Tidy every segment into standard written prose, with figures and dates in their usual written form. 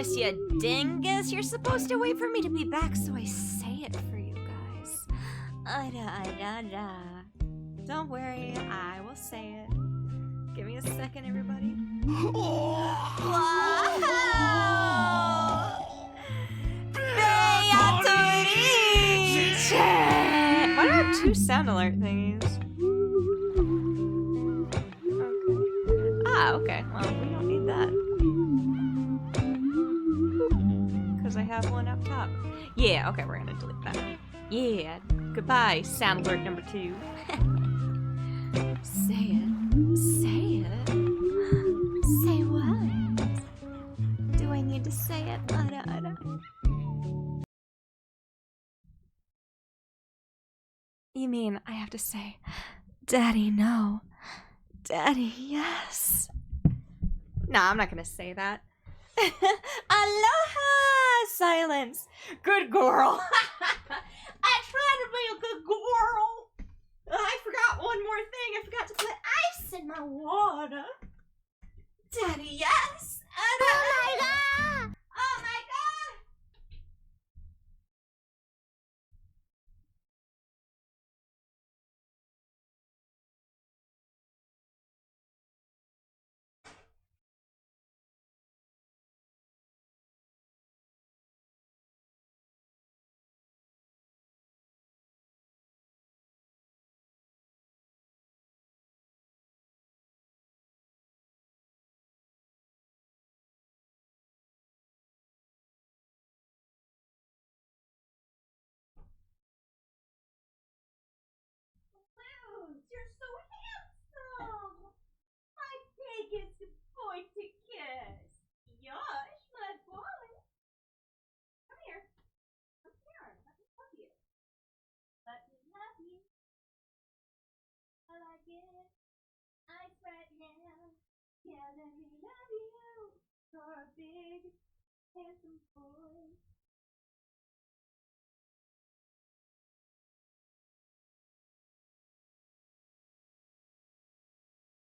dingus, you dingus. You're supposed to wait for me to be back, so I say it for you guys. Don't worry, I will say it. Give me a second, everybody. Wow! Why do I have 2 sound alert thingies? Okay. Ah, okay. Well, we don't need that. Because I have one up top. Yeah, okay, we're gonna delete that. Yeah, goodbye, sound alert number 2. Say it. Say it. Say what? Do I need to say it? You mean I have to say, Daddy, no. Daddy, yes. Nah, I'm not gonna say that. Aloha! Silence. Good girl. I tried to be a good girl. I forgot one more thing. I forgot to put ice in my water. Daddy, yes. Oh my god. Oh my god. You're so handsome! My biggest boy to kiss! Yosh, my boy! Come here. Come here. Let me love you. Let me love you. I like it. Ice right now. Yeah, let me love you. You're a big, handsome boy.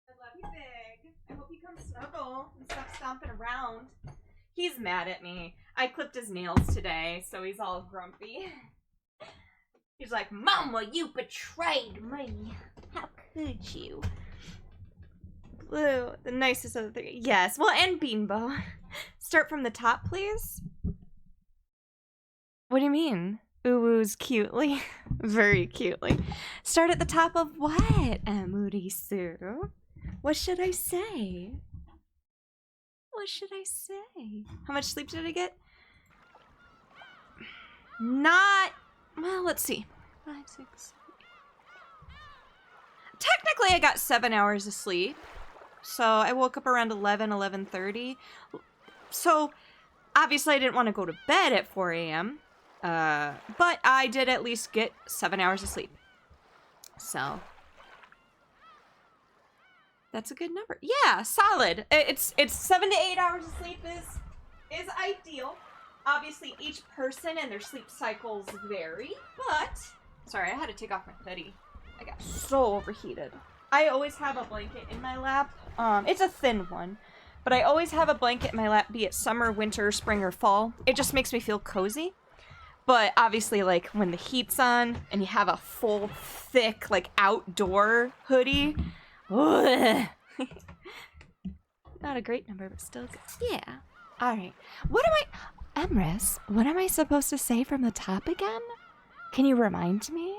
I love you, Big. I hope you come snuggle and stop stomping around. He's mad at me. I clipped his nails today, so he's all grumpy. He's like, Mama, you betrayed me. How could you? Blue, the nicest of the 3. Yes, well, and Beanbo. Start from the top, please. What do you mean? Uwu's cutely. Very cutely. Start at the top of what, Amurisu? What should I say? What should I say? How much sleep did I get? Not... Well, let's see. 5, 6, 7. Technically, I got 7 hours of sleep. So I woke up around 11:30. So obviously I didn't want to go to bed at 4 a.m. But I did at least get 7 hours of sleep. So that's a good number. Yeah, solid. It's 7 to 8 hours of sleep is ideal. Obviously, each person and their sleep cycles vary, but... Sorry, I had to take off my hoodie. I got so overheated. I always have a blanket in my lap. It's a thin one, but I always have a blanket in my lap, be it summer, winter, spring, or fall. It just makes me feel cozy. But obviously, like, when the heat's on and you have a full, thick, like, outdoor hoodie... Ugh. Not a great number, but still good. Yeah. Alright. What am I... Emrys, what am I supposed to say from the top again? Can you remind me?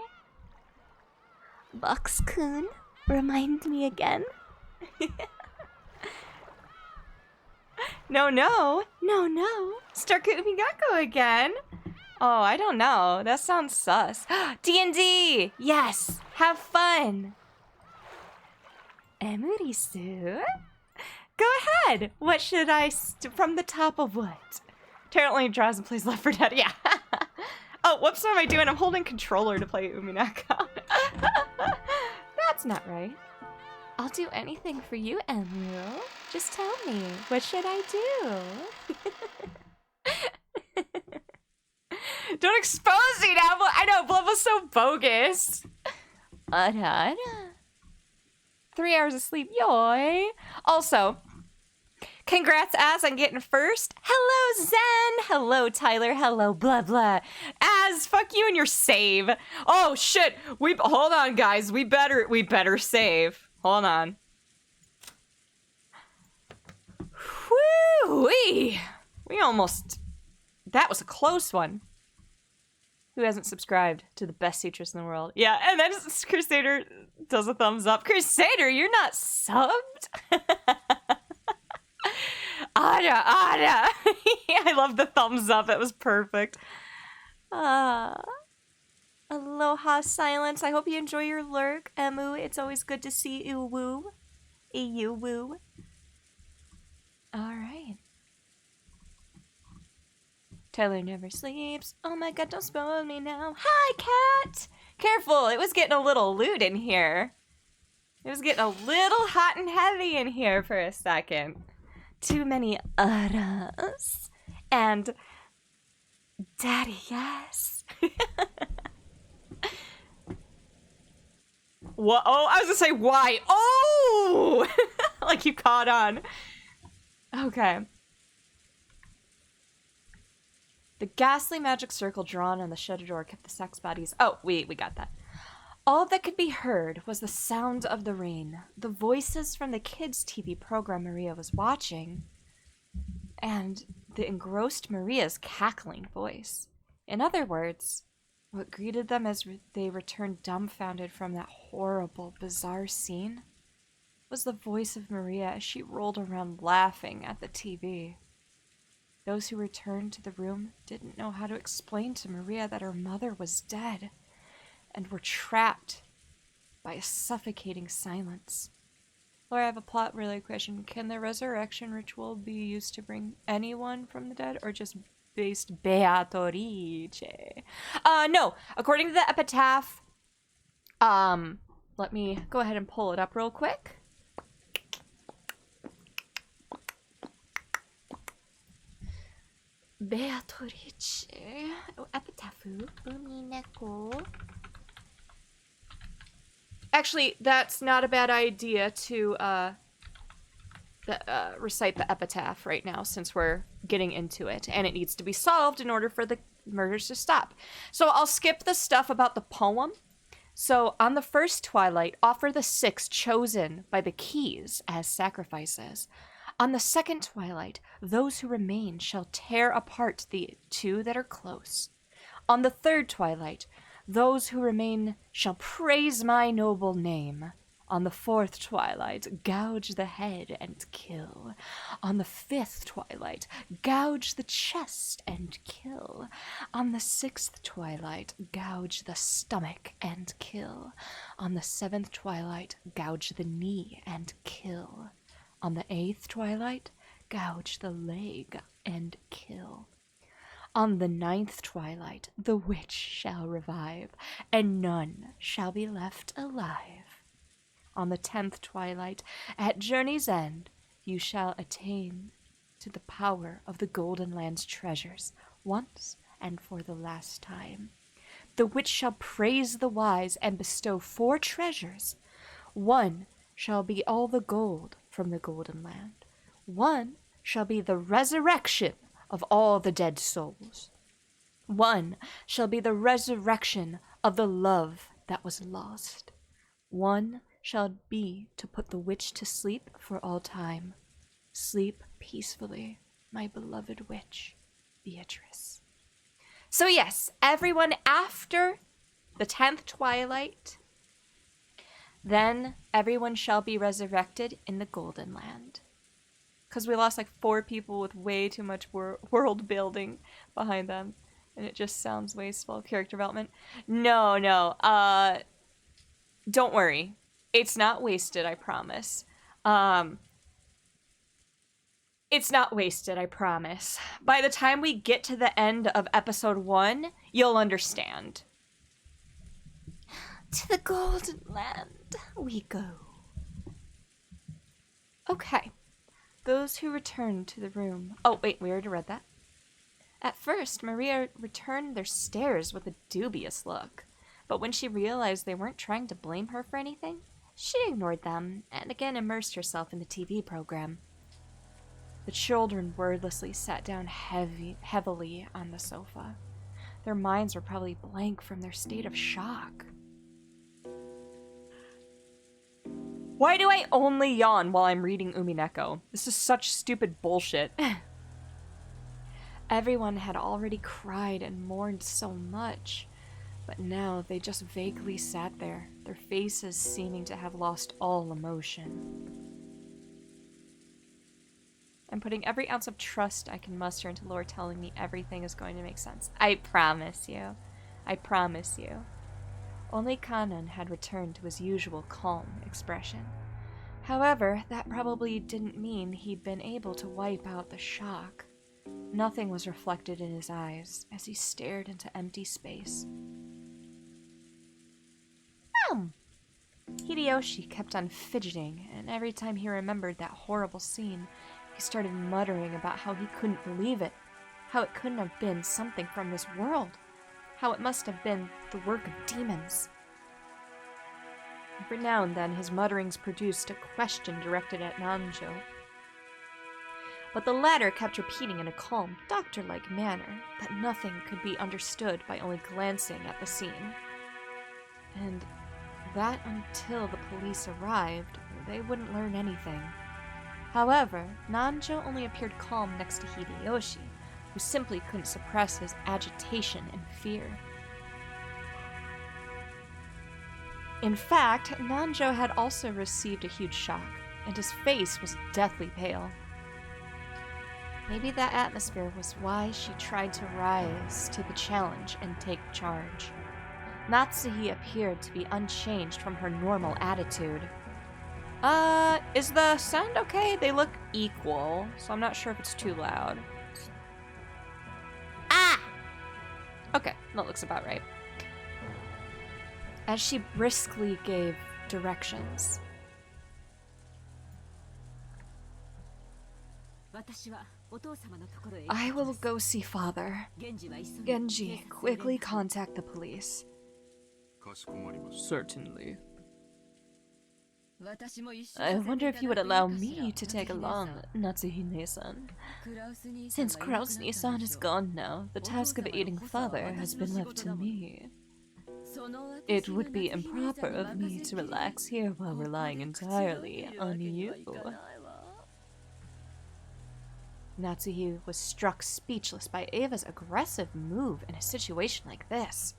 Lux-kun, remind me again? No. Start Umineko again? Oh, I don't know. That sounds sus. D&D! Yes! Have fun! Emurisu? Go ahead! What should I from the top of what? Apparently draws and plays Left 4 Dead. Yeah. Oh, whoops, what am I doing? I'm holding controller to play Umineko. That's not right. I'll do anything for you, Emru. Just tell me, what should I do? Don't expose me now! I know, Blood was so bogus. 3 hours of sleep, yoy. Also, congrats, Az, on getting first. Hello, Zen. Hello, Tyler. Hello, blah, blah. As, fuck you and your save. Oh, shit. Hold on, guys. We better save. Hold on. Whoo-wee. We almost... That was a close one. Who hasn't subscribed to the best seatress in the world? Yeah, and then Crusader does a thumbs up. Crusader, you're not subbed? Ada. I love the thumbs up. It was perfect. Aloha, Silence. I hope you enjoy your lurk. Emu, it's always good to see you, woo. You, woo. Alright. Tyler never sleeps. Oh my god, don't spoil me now. Hi, cat! Careful, it was getting a little lewd in here. It was getting a little hot and heavy in here for a second. Too many us. And daddy, yes. What? Oh, I was gonna say why. Oh! Like you caught on. Okay. The ghastly magic circle drawn on the shuttered door kept the sex bodies. Oh, we got that. All that could be heard was the sound of the rain, the voices from the kids' TV program Maria was watching, and the engrossed Maria's cackling voice. In other words, what greeted them as they returned dumbfounded from that horrible, bizarre scene was the voice of Maria as she rolled around laughing at the TV. Those who returned to the room didn't know how to explain to Maria that her mother was dead and were trapped by a suffocating silence. Laura, I have a plot-related question. Can the resurrection ritual be used to bring anyone from the dead, or just based Beatrice? No. According to the epitaph, let me go ahead and pull it up real quick. Beatrice. Oh, epitaphu. Umineko. Actually, that's not a bad idea to recite the epitaph right now, since we're getting into it, and it needs to be solved in order for the murders to stop. So I'll skip the stuff about the poem. So on the first twilight, offer the 6 chosen by the keys as sacrifices. On the second twilight, those who remain shall tear apart the 2 that are close. On the third twilight, those who remain shall praise my noble name. On the fourth twilight, gouge the head and kill. On the fifth twilight, gouge the chest and kill. On the sixth twilight, gouge the stomach and kill. On the seventh twilight, gouge the knee and kill. On the eighth twilight, gouge the leg and kill. On the ninth twilight, the witch shall revive, and none shall be left alive. On the 10th twilight, at journey's end, you shall attain to the power of the Golden Land's treasures, once and for the last time. The witch shall praise the wise and bestow 4 treasures. 1 shall be all the gold from the Golden Land. 1 shall be the resurrection of all the dead souls. 1 shall be the resurrection of the love that was lost. 1 shall be to put the witch to sleep for all time. Sleep peacefully, my beloved witch, Beatrice. So yes, everyone after the 10th twilight, then everyone shall be resurrected in the Golden Land. Because we lost like 4 people with way too much world building behind them. And it just sounds wasteful. Character development. No. Don't worry. It's not wasted, I promise. It's not wasted, I promise. By the time we get to the end of episode 1, you'll understand. To the Golden Land we go. Okay. Those who returned to the room... Oh, wait, we already read that. At first, Maria returned their stares with a dubious look. But when she realized they weren't trying to blame her for anything, she ignored them and again immersed herself in the TV program. The children wordlessly sat down heavily on the sofa. Their minds were probably blank from their state of shock. Why do I only yawn while I'm reading Umineko? This is such stupid bullshit. Everyone had already cried and mourned so much, but now they just vaguely sat there, their faces seeming to have lost all emotion. I'm putting every ounce of trust I can muster into Lore telling me everything is going to make sense. I promise you. I promise you. Only Kanan had returned to his usual calm expression. However, that probably didn't mean he'd been able to wipe out the shock. Nothing was reflected in his eyes as he stared into empty space. Hideyoshi kept on fidgeting, and every time he remembered that horrible scene, he started muttering about how he couldn't believe it, how it couldn't have been something from this world, how it must have been the work of demons. Every now and then, his mutterings produced a question directed at Nanjo. But the latter kept repeating in a calm, doctor-like manner that nothing could be understood by only glancing at the scene. And that until the police arrived, they wouldn't learn anything. However, Nanjo only appeared calm next to Hideyoshi, who simply couldn't suppress his agitation and fear. In fact, Nanjo had also received a huge shock, and his face was deathly pale. Maybe that atmosphere was why she tried to rise to the challenge and take charge. Natsuhi appeared to be unchanged from her normal attitude. Is the sound okay? They look equal, so I'm not sure if it's too loud. Ah! Okay, that looks about right. As she briskly gave directions. I will go see father. Genji, quickly contact the police. Certainly. I wonder if you would allow me to tag along, Natsuhi-ne-san. Since Kraus-ne-san is gone now, the task of aiding father has been left to me. It would be improper of me to relax here while relying entirely on you. Natsuhi was struck speechless by Ava's aggressive move in a situation like this.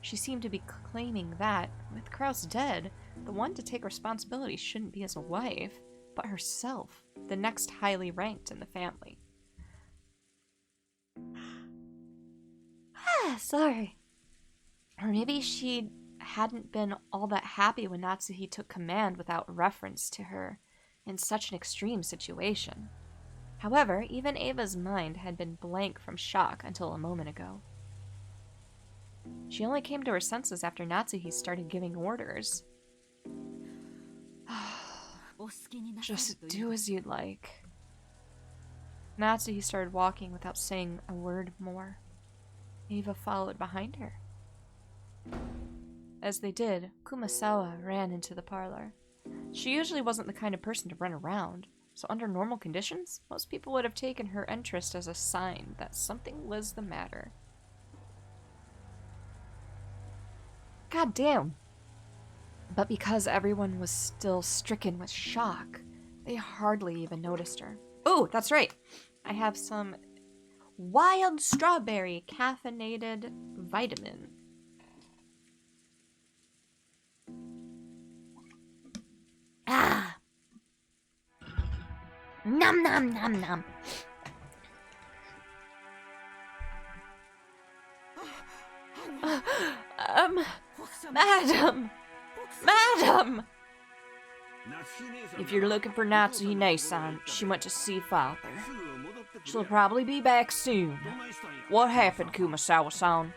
She seemed to be claiming that, with Kraus dead, the one to take responsibility shouldn't be his wife, but herself, the next highly ranked in the family. Sorry. Or maybe she hadn't been all that happy when Natsuhi took command without reference to her in such an extreme situation. However, even Ava's mind had been blank from shock until a moment ago. She only came to her senses after Natsuhi started giving orders. Just do as you'd like. Natsuhi started walking without saying a word more. Ava followed behind her. As they did, Kumasawa ran into the parlor. She usually wasn't the kind of person to run around, so under normal conditions, most people would have taken her interest as a sign that something was the matter. God damn! But because everyone was still stricken with shock, they hardly even noticed her. Oh, that's right! I have some wild strawberry caffeinated vitamin. Ah! Nom nom nom nom. Madam! Madam! If you're looking for Natsuhi-ne-san, she went to see father. She'll probably be back soon. What happened, Kumasawa-san?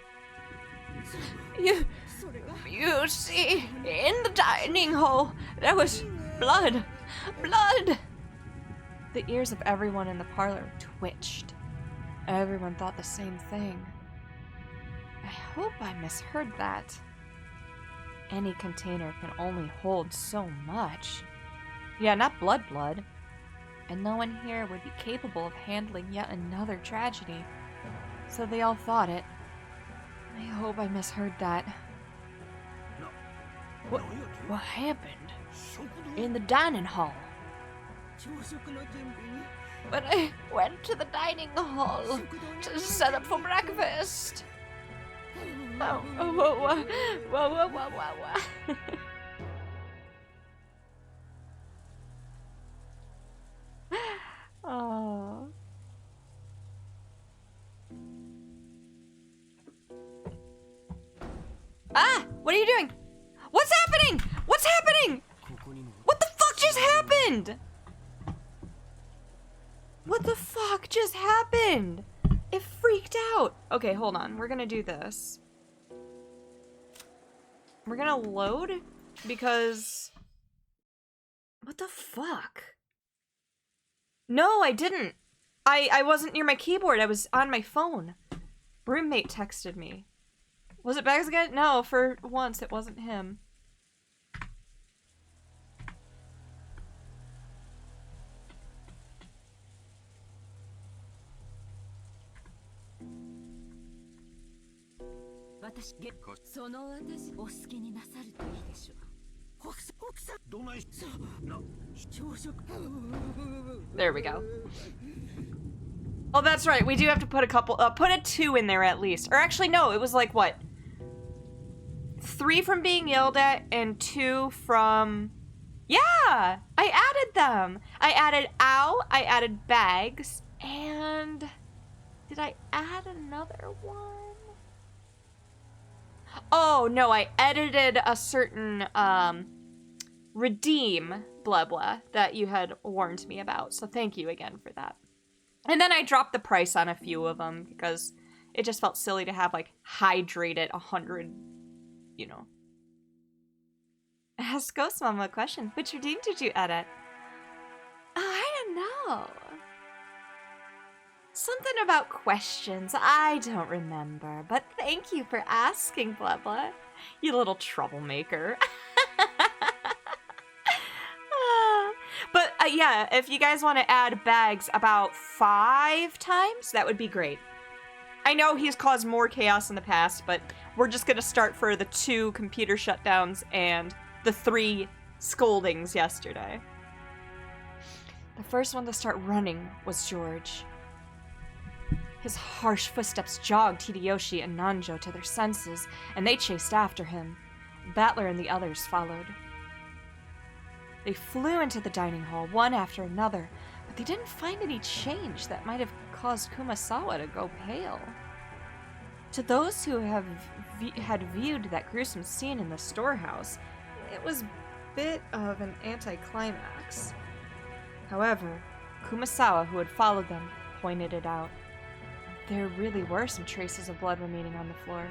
You see, in the dining hall, there was blood. Blood! The ears of everyone in the parlor twitched. Everyone thought the same thing. I hope I misheard that. Any container can only hold so much. Yeah, not blood. and no one here would be capable of handling yet another tragedy. So they all thought it. I hope I misheard that. What happened? In the dining hall. When I went to the dining hall to set up for breakfast. Whoa. Oh. Ah! What are you doing? What's happening? What's happening? What the fuck just happened? What the fuck just happened? It freaked out. Okay, hold on. We're gonna do this. We're gonna load because... What the fuck? No, I didn't. I wasn't near my keyboard. I was on my phone. Roommate texted me. Was it Bags again? No, for once it wasn't him. There we go. Oh, that's right. We do have to put a couple, put a 2 in there at least. Or actually, no, it was like, what? 3 from being yelled at and 2 from... Yeah! I added them! I added ow, I added bags, and... Did I add another one? Oh, no, I edited a certain, redeem, blah blah, that you had warned me about, so thank you again for that. And then I dropped the price on a few of them, because it just felt silly to have, like, hydrated 100, you know. Ask Ghost Mama a question. Which redeem did you edit? Oh, I don't know. Something about questions. I don't remember, but thank you for asking, blah blah. You little troublemaker. But yeah, if you guys want to add bags about 5 times, that would be great. I know he's caused more chaos in the past, but we're just gonna start for the 2 computer shutdowns and the 3 scoldings yesterday. The first one to start running was George. His harsh footsteps jogged Hideyoshi and Nanjo to their senses, and they chased after him. Battler and the others followed. They flew into the dining hall, one after another, but they didn't find any change that might have caused Kumasawa to go pale. To those who had viewed that gruesome scene in the storehouse, it was a bit of an anticlimax. However, Kumasawa, who had followed them, pointed it out. There really were some traces of blood remaining on the floor.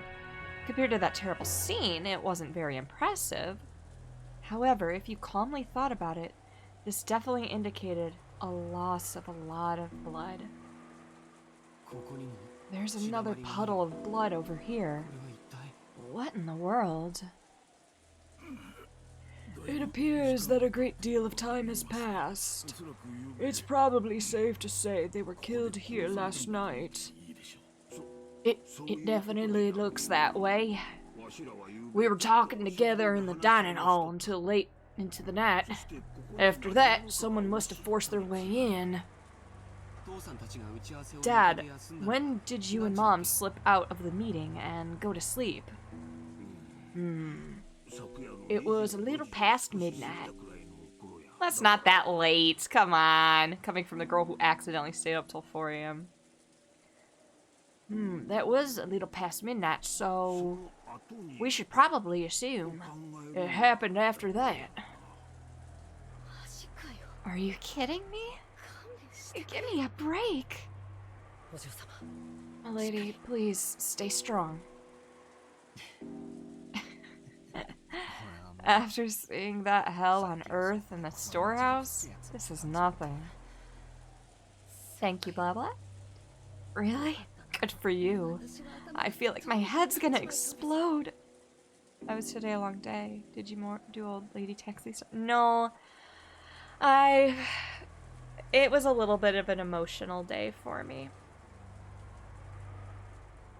Compared to that terrible scene, it wasn't very impressive. However, if you calmly thought about it, this definitely indicated a loss of a lot of blood. There's another puddle of blood over here. What in the world? It appears that a great deal of time has passed. It's probably safe to say they were killed here last night. It definitely looks that way. We were talking together in the dining hall until late into the night. After that, someone must have forced their way in. Dad, when did you and Mom slip out of the meeting and go to sleep? It was a little past midnight. That's not that late. Come on. Coming from the girl who accidentally stayed up till 4 a.m. That was a little past midnight, so we should probably assume it happened after that. Are you kidding me? Give me a break. My lady, please stay strong. After seeing that hell on Earth in the storehouse, this is nothing. Thank you, blah blah. Really? Good for you. I feel like my head's gonna explode. That was today a long day. Did you do old lady taxi stuff? No. it was a little bit of an emotional day for me.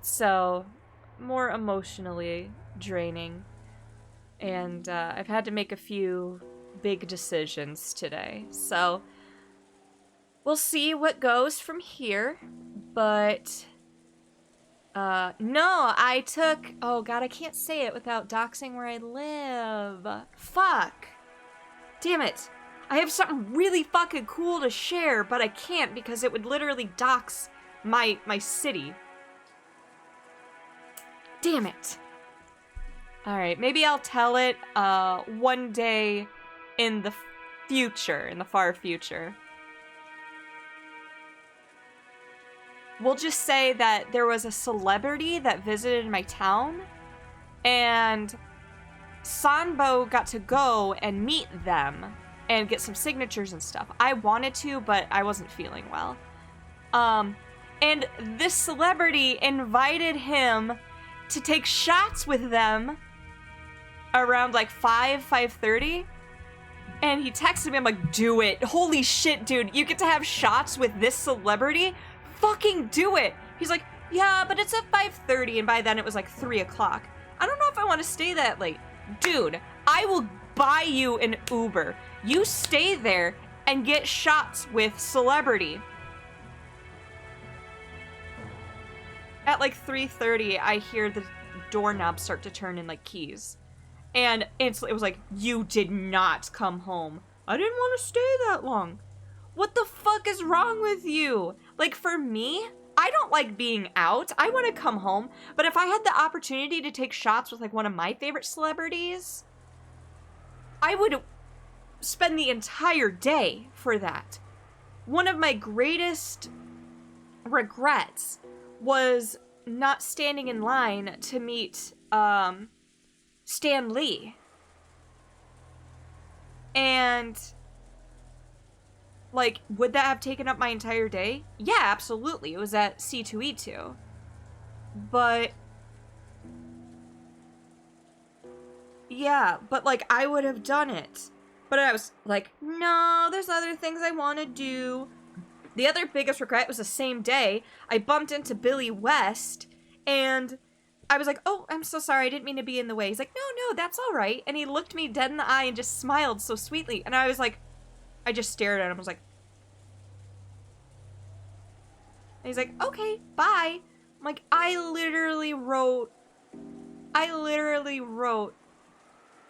So, more emotionally draining. And I've had to make a few big decisions today. So, we'll see what goes from here. But, no, I took... Oh, God, I can't say it without doxing where I live. Fuck. Damn it. I have something really fucking cool to share, but I can't because it would literally dox my city. Damn it. Alright, maybe I'll tell it one day in the future, in the far future. We'll just say that there was a celebrity that visited my town, and Sanbo got to go and meet them and get some signatures and stuff. I wanted to, but I wasn't feeling well. And this celebrity invited him to take shots with them around like 5:30. And he texted me, I'm like, do it. Holy shit, dude. You get to have shots with this celebrity? Fucking do it. He's like, yeah, but it's at 5:30, and by then it was like 3 o'clock. I don't know if I want to stay that late. Dude, I will buy you an Uber. You stay there and get shots with celebrity. At like 3:30, I hear the doorknob start to turn in like keys. And it was like, you did not come home. I didn't want to stay that long. What the fuck is wrong with you? Like, for me, I don't like being out. I want to come home. But if I had the opportunity to take shots with like one of my favorite celebrities, I would spend the entire day for that. One of my greatest regrets was not standing in line to meet Stan Lee. And like, would that have taken up my entire day? Yeah, absolutely. It was at C2E2. But yeah, but like I would have done it. But I was like, no, there's other things I want to do. The other biggest regret was the same day I bumped into Billy West, and I was like, oh, I'm so sorry, I didn't mean to be in the way. He's like, no, that's all right. And he looked me dead in the eye and just smiled so sweetly. And I was like, I just stared at him. I was like, and he's like, okay, bye. I'm like, I literally wrote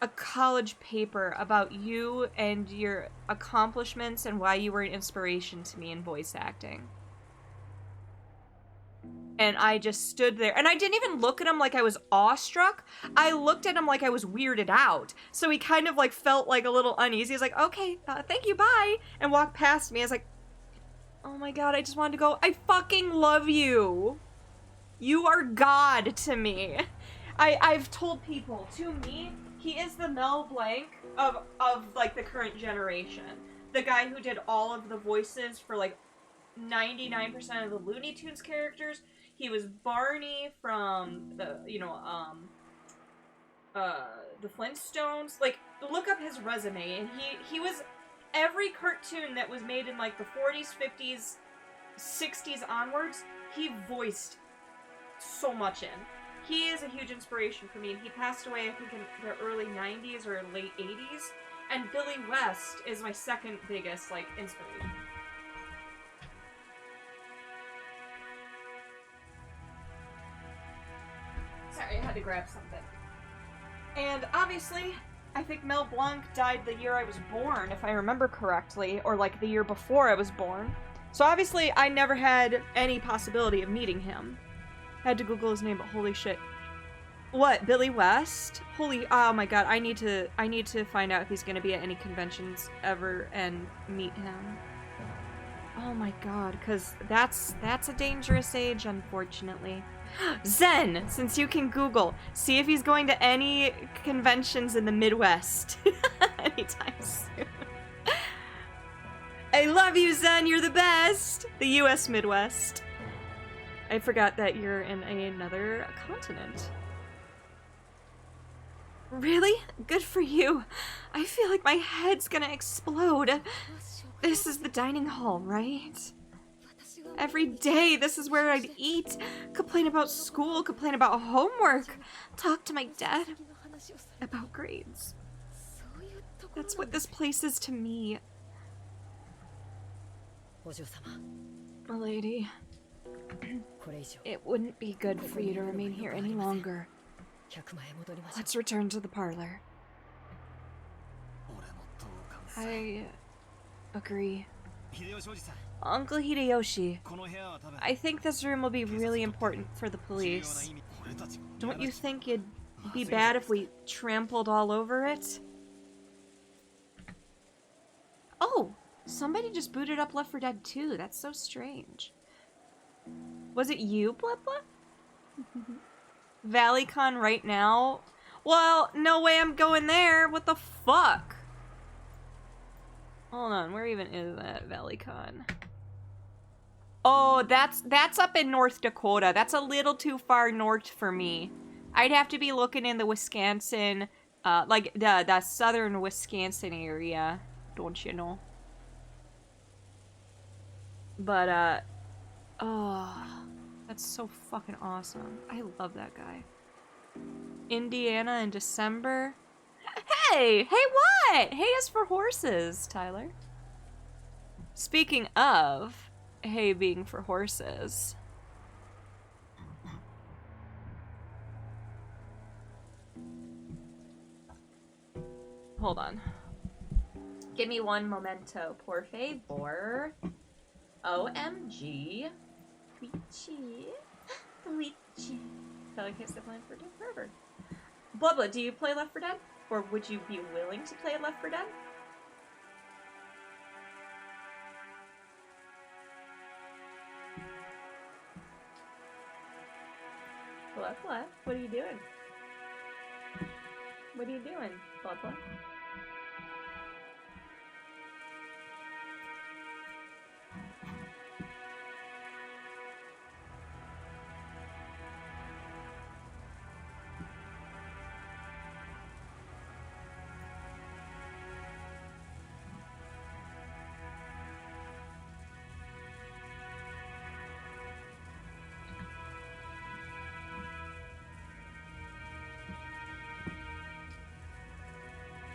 a college paper about you and your accomplishments and why you were an inspiration to me in voice acting. And I just stood there. And I didn't even look at him like I was awestruck. I looked at him like I was weirded out. So he kind of like felt like a little uneasy. He was like, okay, thank you, bye. And walked past me. I was like, oh my god, I just wanted to go, I fucking love you. You are God to me. I've told people, to me, he is the Mel Blanc of like the current generation. The guy who did all of the voices for like 99% of the Looney Tunes characters. He was Barney from the, the Flintstones. Like, look up his resume, and he was every cartoon that was made in like the 40s, 50s, 60s onwards. He voiced so much in. He is a huge inspiration for me, and he passed away, I think, in the early 90s or late 80s. And Billy West is my second biggest, like, inspiration. Sorry, I had to grab something. And obviously, I think Mel Blanc died the year I was born, if I remember correctly, or like the year before I was born. So obviously, I never had any possibility of meeting him. I had to Google his name, but holy shit. What, Billy West? Holy, oh my god, I need to find out if he's gonna be at any conventions ever and meet him. Oh my god, because that's a dangerous age, unfortunately. Zen, since you can Google, see if he's going to any conventions in the Midwest anytime soon. I love you, Zen, you're the best! The US Midwest. I forgot that you're in another continent. Really? Good for you. I feel like my head's gonna explode. This is the dining hall, right? Every day, this is where I'd eat, complain about school, complain about homework, talk to my dad about grades. That's what this place is to me. Milady, it wouldn't be good for you to remain here any longer. Let's return to the parlor. I agree. Uncle Hideyoshi, I think this room will be really important for the police. Don't you think it'd be bad if we trampled all over it? Oh, somebody just booted up Left 4 Dead 2. That's so strange. Was it you, Blah Blah? ValleyCon right now? Well, no way I'm going there. What the fuck? Hold on, where even is that ValleyCon? Oh, that's up in North Dakota. That's a little too far north for me. I'd have to be looking in the Wisconsin, like the southern Wisconsin area, don't you know? But oh, that's so fucking awesome. I love that guy. Indiana in December. Hey, what? Hey is for horses, Tyler. Speaking of hay being for horses. Hold on. Give me one momento, por favor. OMG. Twitchy. Twitchy. Tyler can't stop playing for Dead forever. Blubla, do you play Left 4 Dead? Or would you be willing to play Left 4 Dead? Blubla, what are you doing? What are you doing, Blubla?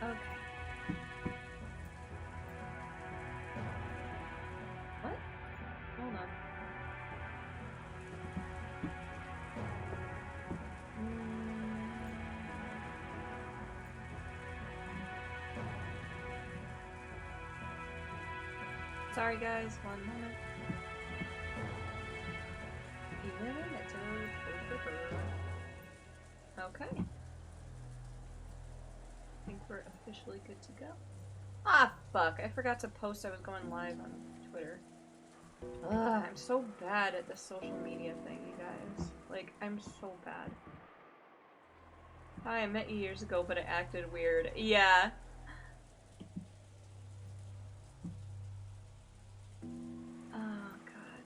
Okay. What? Hold on. Sorry guys, one moment. Okay. I think we're officially good to go. Ah, fuck. I forgot to post I was going live on Twitter. Ugh, I'm so bad at the social media thing, you guys. Like, I'm so bad. Hi, I met you years ago, but it acted weird. Yeah. Oh, God.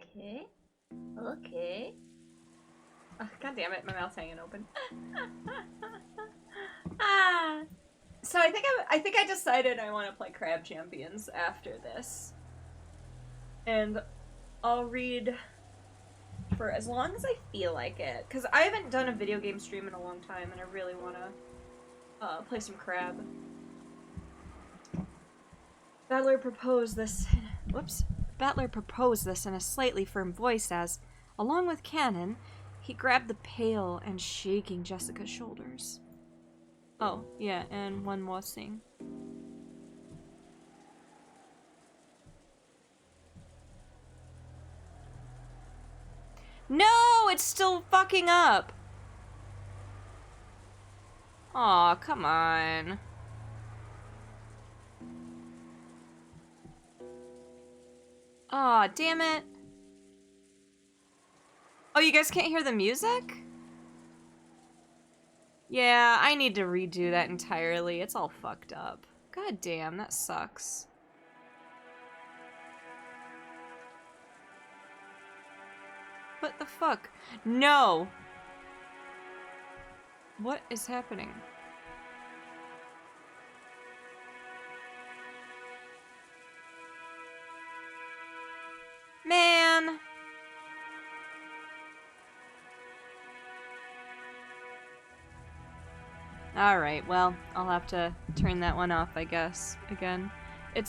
Okay. Okay. Oh, God damn it, my mouth's hanging open. Ah. So I think I decided I want to play Crab Champions after this. And I'll read for as long as I feel like it. Because I haven't done a video game stream in a long time and I really want to play some Crab. Battler proposed this... Whoops. Battler proposed this in a slightly firm voice as, along with Cannon, he grabbed the pale and shaking Jessica's shoulders. Oh, yeah, and one more thing. No, it's still fucking up. Aw, come on. Aw, damn it. Oh, you guys can't hear the music? Yeah, I need to redo that entirely. It's all fucked up. God damn, that sucks. What the fuck? No! What is happening? Man! Alright, well, I'll have to turn that one off, I guess, again.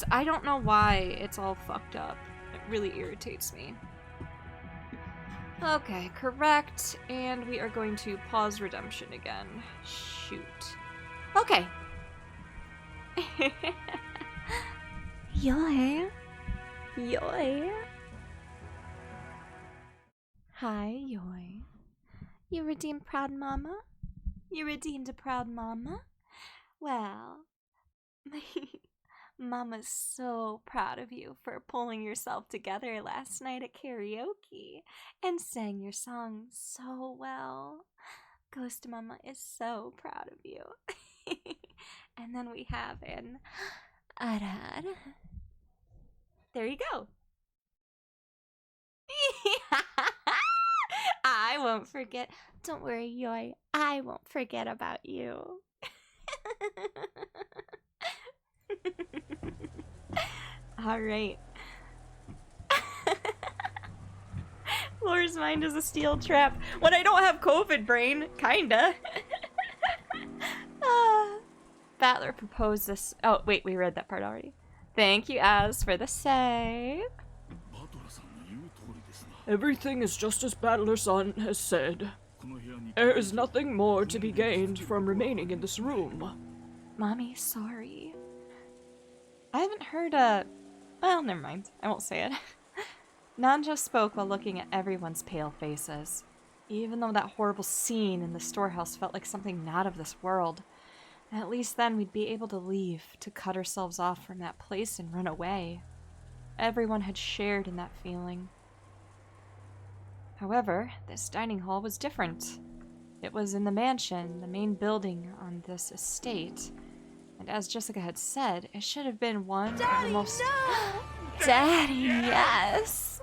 I don't know why it's all fucked up. It really irritates me. Okay, correct, and we are going to pause redemption again. Shoot. Okay. Yoy. Yoy. Hi, Yoy. You redeemed Proud Mama? You redeemed a proud mama? Well, Mama's so proud of you for pulling yourself together last night at karaoke and sang your song so well. Ghost Mama is so proud of you. And then we have an arad. There you go. I won't forget. Don't worry, Yoy. I won't forget about you. All right. Laura's mind is a steel trap. When I don't have COVID brain, kinda. Battler proposed this. Oh, wait, we read that part already. Thank you, Az, for the save. Everything is just as Battler-san has said. There is nothing more to be gained from remaining in this room. Mommy, sorry. I haven't heard well, never mind. I won't say it. Nanja spoke while looking at everyone's pale faces. Even though that horrible scene in the storehouse felt like something not of this world, at least then we'd be able to leave, to cut ourselves off from that place and run away. Everyone had shared in that feeling. However, this dining hall was different. It was in the mansion, the main building on this estate. And as Jessica had said, it should have been one of the most... No! Daddy, yes!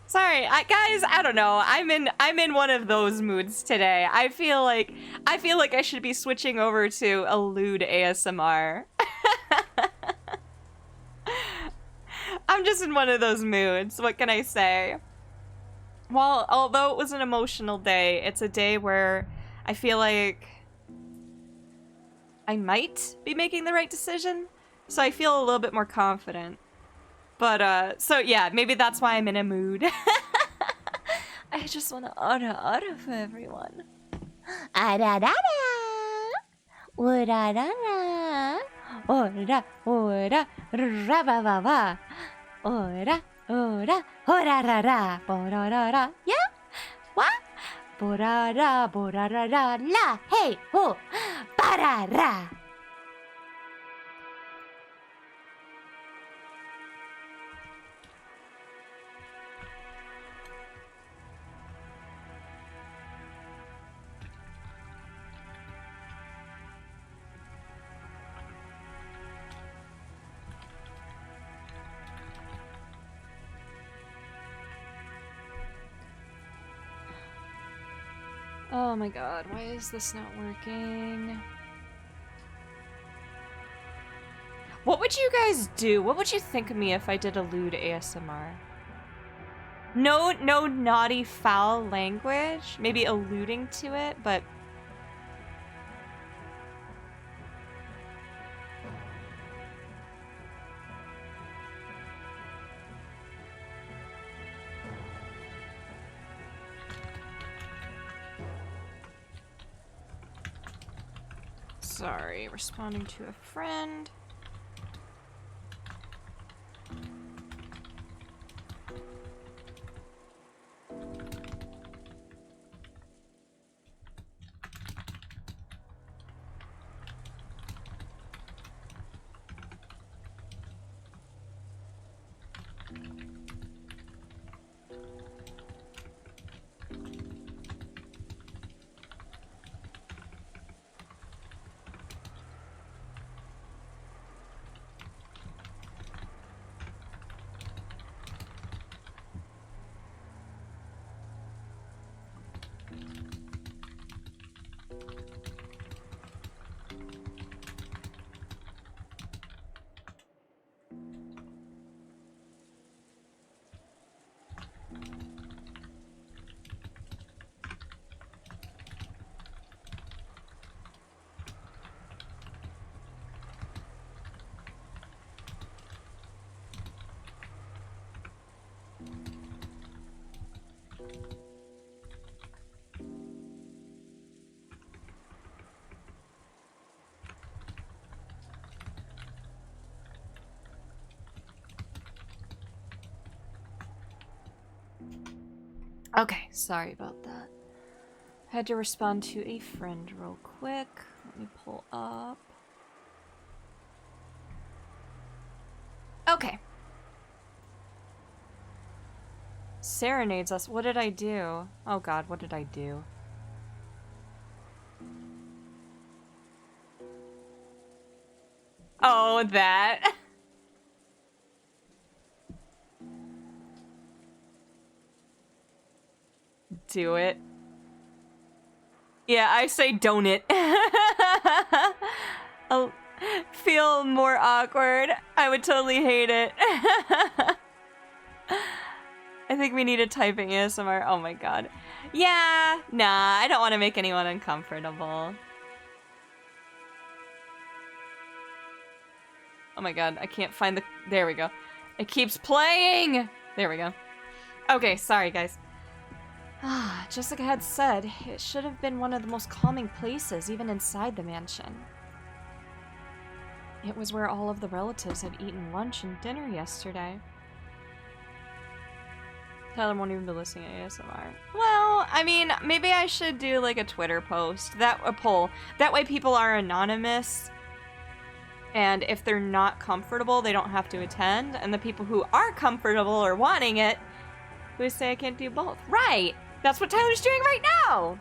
Sorry, guys, I don't know. I'm in one of those moods today. I feel like I should be switching over to a lewd ASMR. I'm just in one of those moods. What can I say? Well, although it was an emotional day, it's a day where I feel like I might be making the right decision. So I feel a little bit more confident. But, so yeah, maybe that's why I'm in a mood. I just want to ara for everyone. Ara-ra-ra! Ora-ra-ra! Ora, ora, ra-ba-ba-ba! Ora, ora, ora-ra-ra! Bo-ra-ra-ra! Yeah? What? Bo-ra-ra, bo-ra-ra-ra, la, hey, ho! Ba-ra-ra! Oh my god, why is this not working? What would you guys do? What would you think of me if I did a lewd ASMR? No naughty foul language, maybe alluding to it, but... Sorry, responding to a friend. Okay, sorry about that. Had to respond to a friend real quick. Let me pull up. Okay. Serenades us. What did I do? Oh god, what did I do? Oh, that. Do it. Yeah, I say don't it. I'll feel more awkward. I would totally hate it. I think we need a typing ASMR. Oh my god. Yeah, nah, I don't want to make anyone uncomfortable. Oh my god, I can't find the... There we go. It keeps playing! There we go. Okay, sorry guys. Just like I had said, it should have been one of the most calming places, even inside the mansion. It was where all of the relatives had eaten lunch and dinner yesterday. Tyler won't even be listening to ASMR. Well, I mean, maybe I should do like a Twitter post, a poll. That way people are anonymous. And if they're not comfortable, they don't have to attend. And the people who are comfortable or wanting it, who say I can't do both. Right! That's what Tyler's doing right now!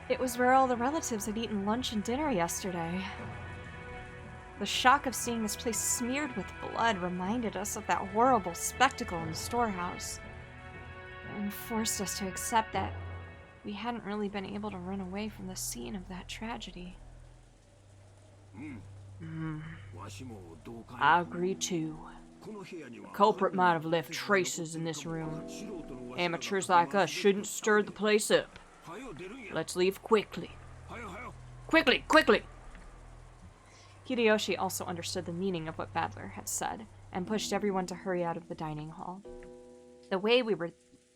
It was where all the relatives had eaten lunch and dinner yesterday. The shock of seeing this place smeared with blood reminded us of that horrible spectacle in the storehouse. And forced us to accept that we hadn't really been able to run away from the scene of that tragedy. I agree too. The culprit might have left traces in this room. Amateurs like us shouldn't stir the place up. Let's leave quickly. Quickly, quickly! Hideyoshi also understood the meaning of what Badler had said, and pushed everyone to hurry out of the dining hall. The way we were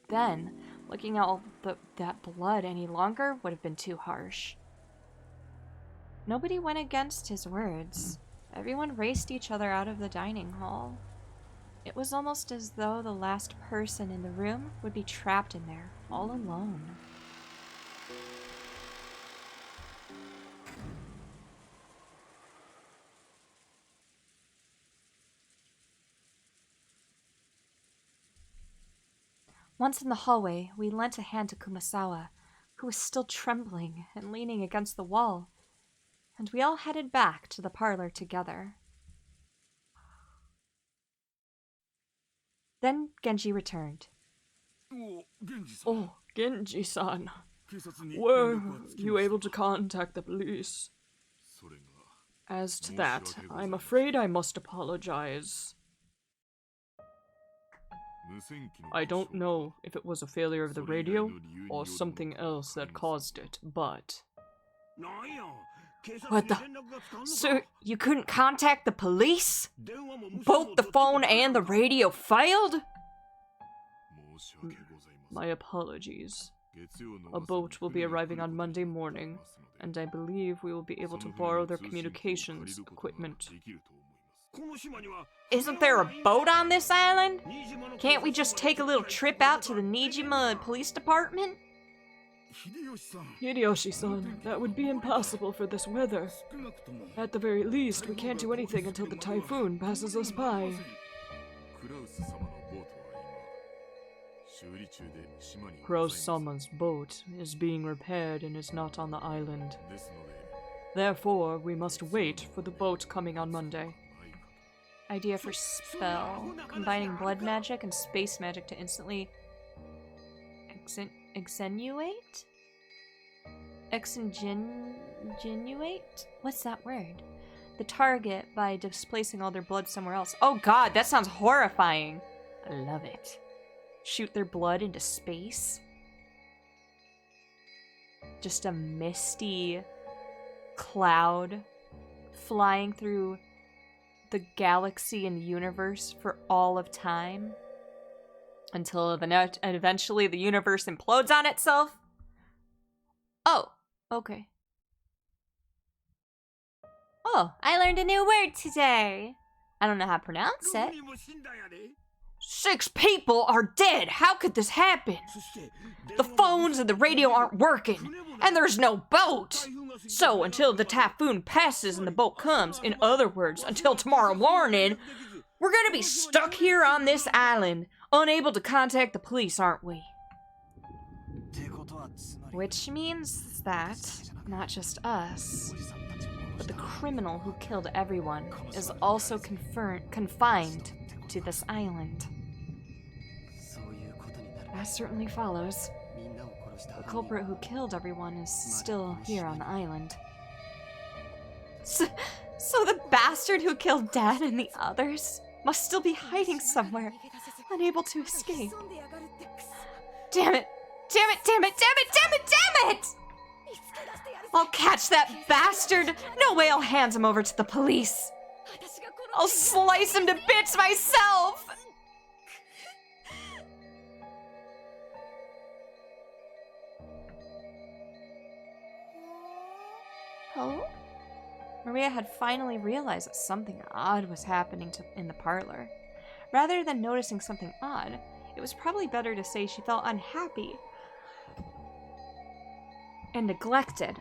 then, looking at all that blood any longer would have been too harsh. Nobody went against his words. Everyone raced each other out of the dining hall. It was almost as though the last person in the room would be trapped in there, all alone. Once in the hallway, we lent a hand to Kumasawa, who was still trembling and leaning against the wall, and we all headed back to the parlor together. Then Genji returned. Oh, Genji-san. Were you able to contact the police? As to that, I'm afraid I must apologize. I don't know if it was a failure of the radio or something else that caused it, but... What the? Sir, you couldn't contact the police? Both the phone and the radio failed? My apologies. A boat will be arriving on Monday morning, and I believe we will be able to borrow their communications equipment. Isn't there a boat on this island? Can't we just take a little trip out to the Nijima Police Department? Hideyoshi-san, that would be impossible for this weather. At the very least, we can't do anything until the typhoon passes us by. Crow-sama's boat is being repaired and is not on the island. Therefore, we must wait for the boat coming on Monday. Idea for spell. Combining blood magic and space magic to instantly... Extenuate? Extenuate? What's that word? The target by displacing all their blood somewhere else. Oh god, that sounds horrifying. I love it. Shoot their blood into space. Just a misty cloud flying through the galaxy and universe for all of time. Until eventually the universe implodes on itself. Oh, okay. Oh, I learned a new word today. I don't know how to pronounce it. 6 people are dead! How could this happen? The phones and the radio aren't working, and there's no boat! So, until the typhoon passes and the boat comes, in other words, until tomorrow morning, we're gonna be stuck here on this island, unable to contact the police, aren't we? Which means that, not just us, but the criminal who killed everyone is also confined to this island. That certainly follows. The culprit who killed everyone is still here on the island. So the bastard who killed Dad and the others must still be hiding somewhere, unable to escape. Damn it! Damn it, damn it, damn it, damn it, damn it! I'll catch that bastard! No way I'll hand him over to the police! I'll slice him to bits myself! Oh? Maria had finally realized that something odd was happening in the parlor. Rather than noticing something odd, it was probably better to say she felt unhappy and neglected,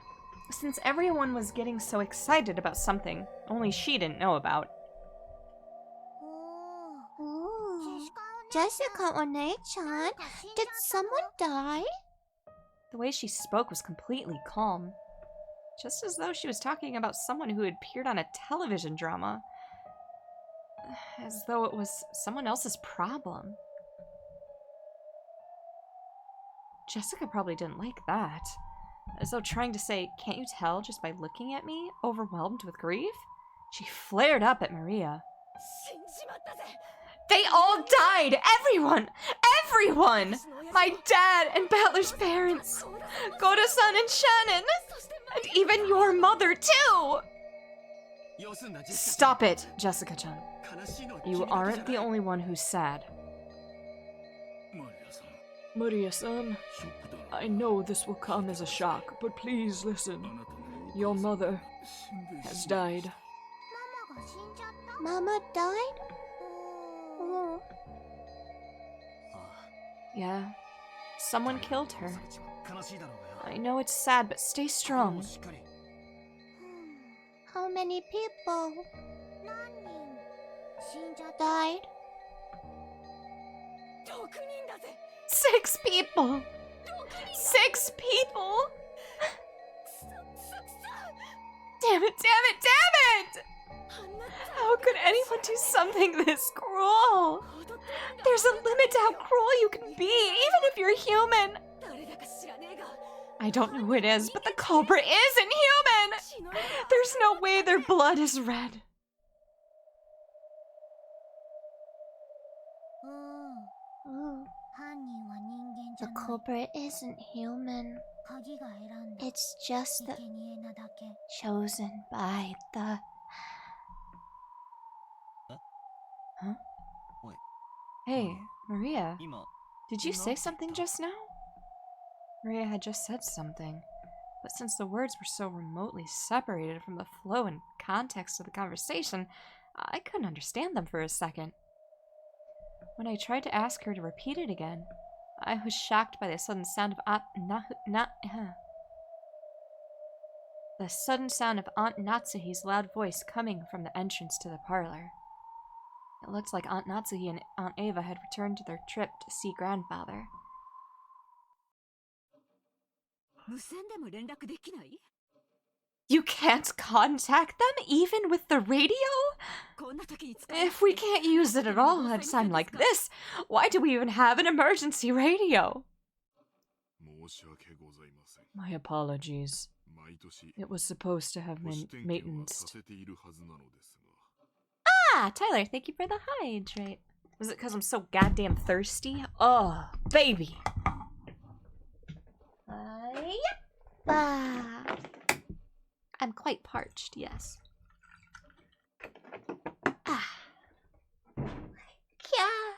since everyone was getting so excited about something only she didn't know about. Jessica One-chan, did someone die? The way she spoke was completely calm, just as though she was talking about someone who had appeared on a television drama, as though it was someone else's problem. Jessica probably didn't like that. As though trying to say, "Can't you tell just by looking at me?" Overwhelmed with grief? She flared up at Maria. They all died! Everyone! Everyone! My dad and Battler's parents! Goda-san and Shannon! And even your mother, too! Stop it, Jessica-chan. You aren't the only one who's sad. Maria-san, I know this will come as a shock, but please listen. Your mother has died. Mama died? Oh. Yeah, someone killed her. I know it's sad, but stay strong. How many people died? 6 people! 6 people! Damn it, damn it, damn it! How could anyone do something this cruel? There's a limit to how cruel you can be, even if you're human. I don't know who it is, but the culprit isn't human! There's no way their blood is red. The culprit isn't human. It's just the chosen by the... Huh? Hey, Maria. Did you say something just now? Maria had just said something, but since the words were so remotely separated from the flow and context of the conversation, I couldn't understand them for a second. When I tried to ask her to repeat it again, I was shocked by the sudden sound of Aunt Natsuhi's loud voice coming from the entrance to the parlor. It looked like Aunt Natsuhi and Aunt Ava had returned to their trip to see grandfather. You can't contact them, even with the radio? If we can't use it at all at a time like this, why do we even have an emergency radio? My apologies. It was supposed to have been maintenance. Ah, Tyler, thank you for the hydrate. Was it because I'm so goddamn thirsty? Oh, baby. I'm quite parched, yes. Ah. Yeah.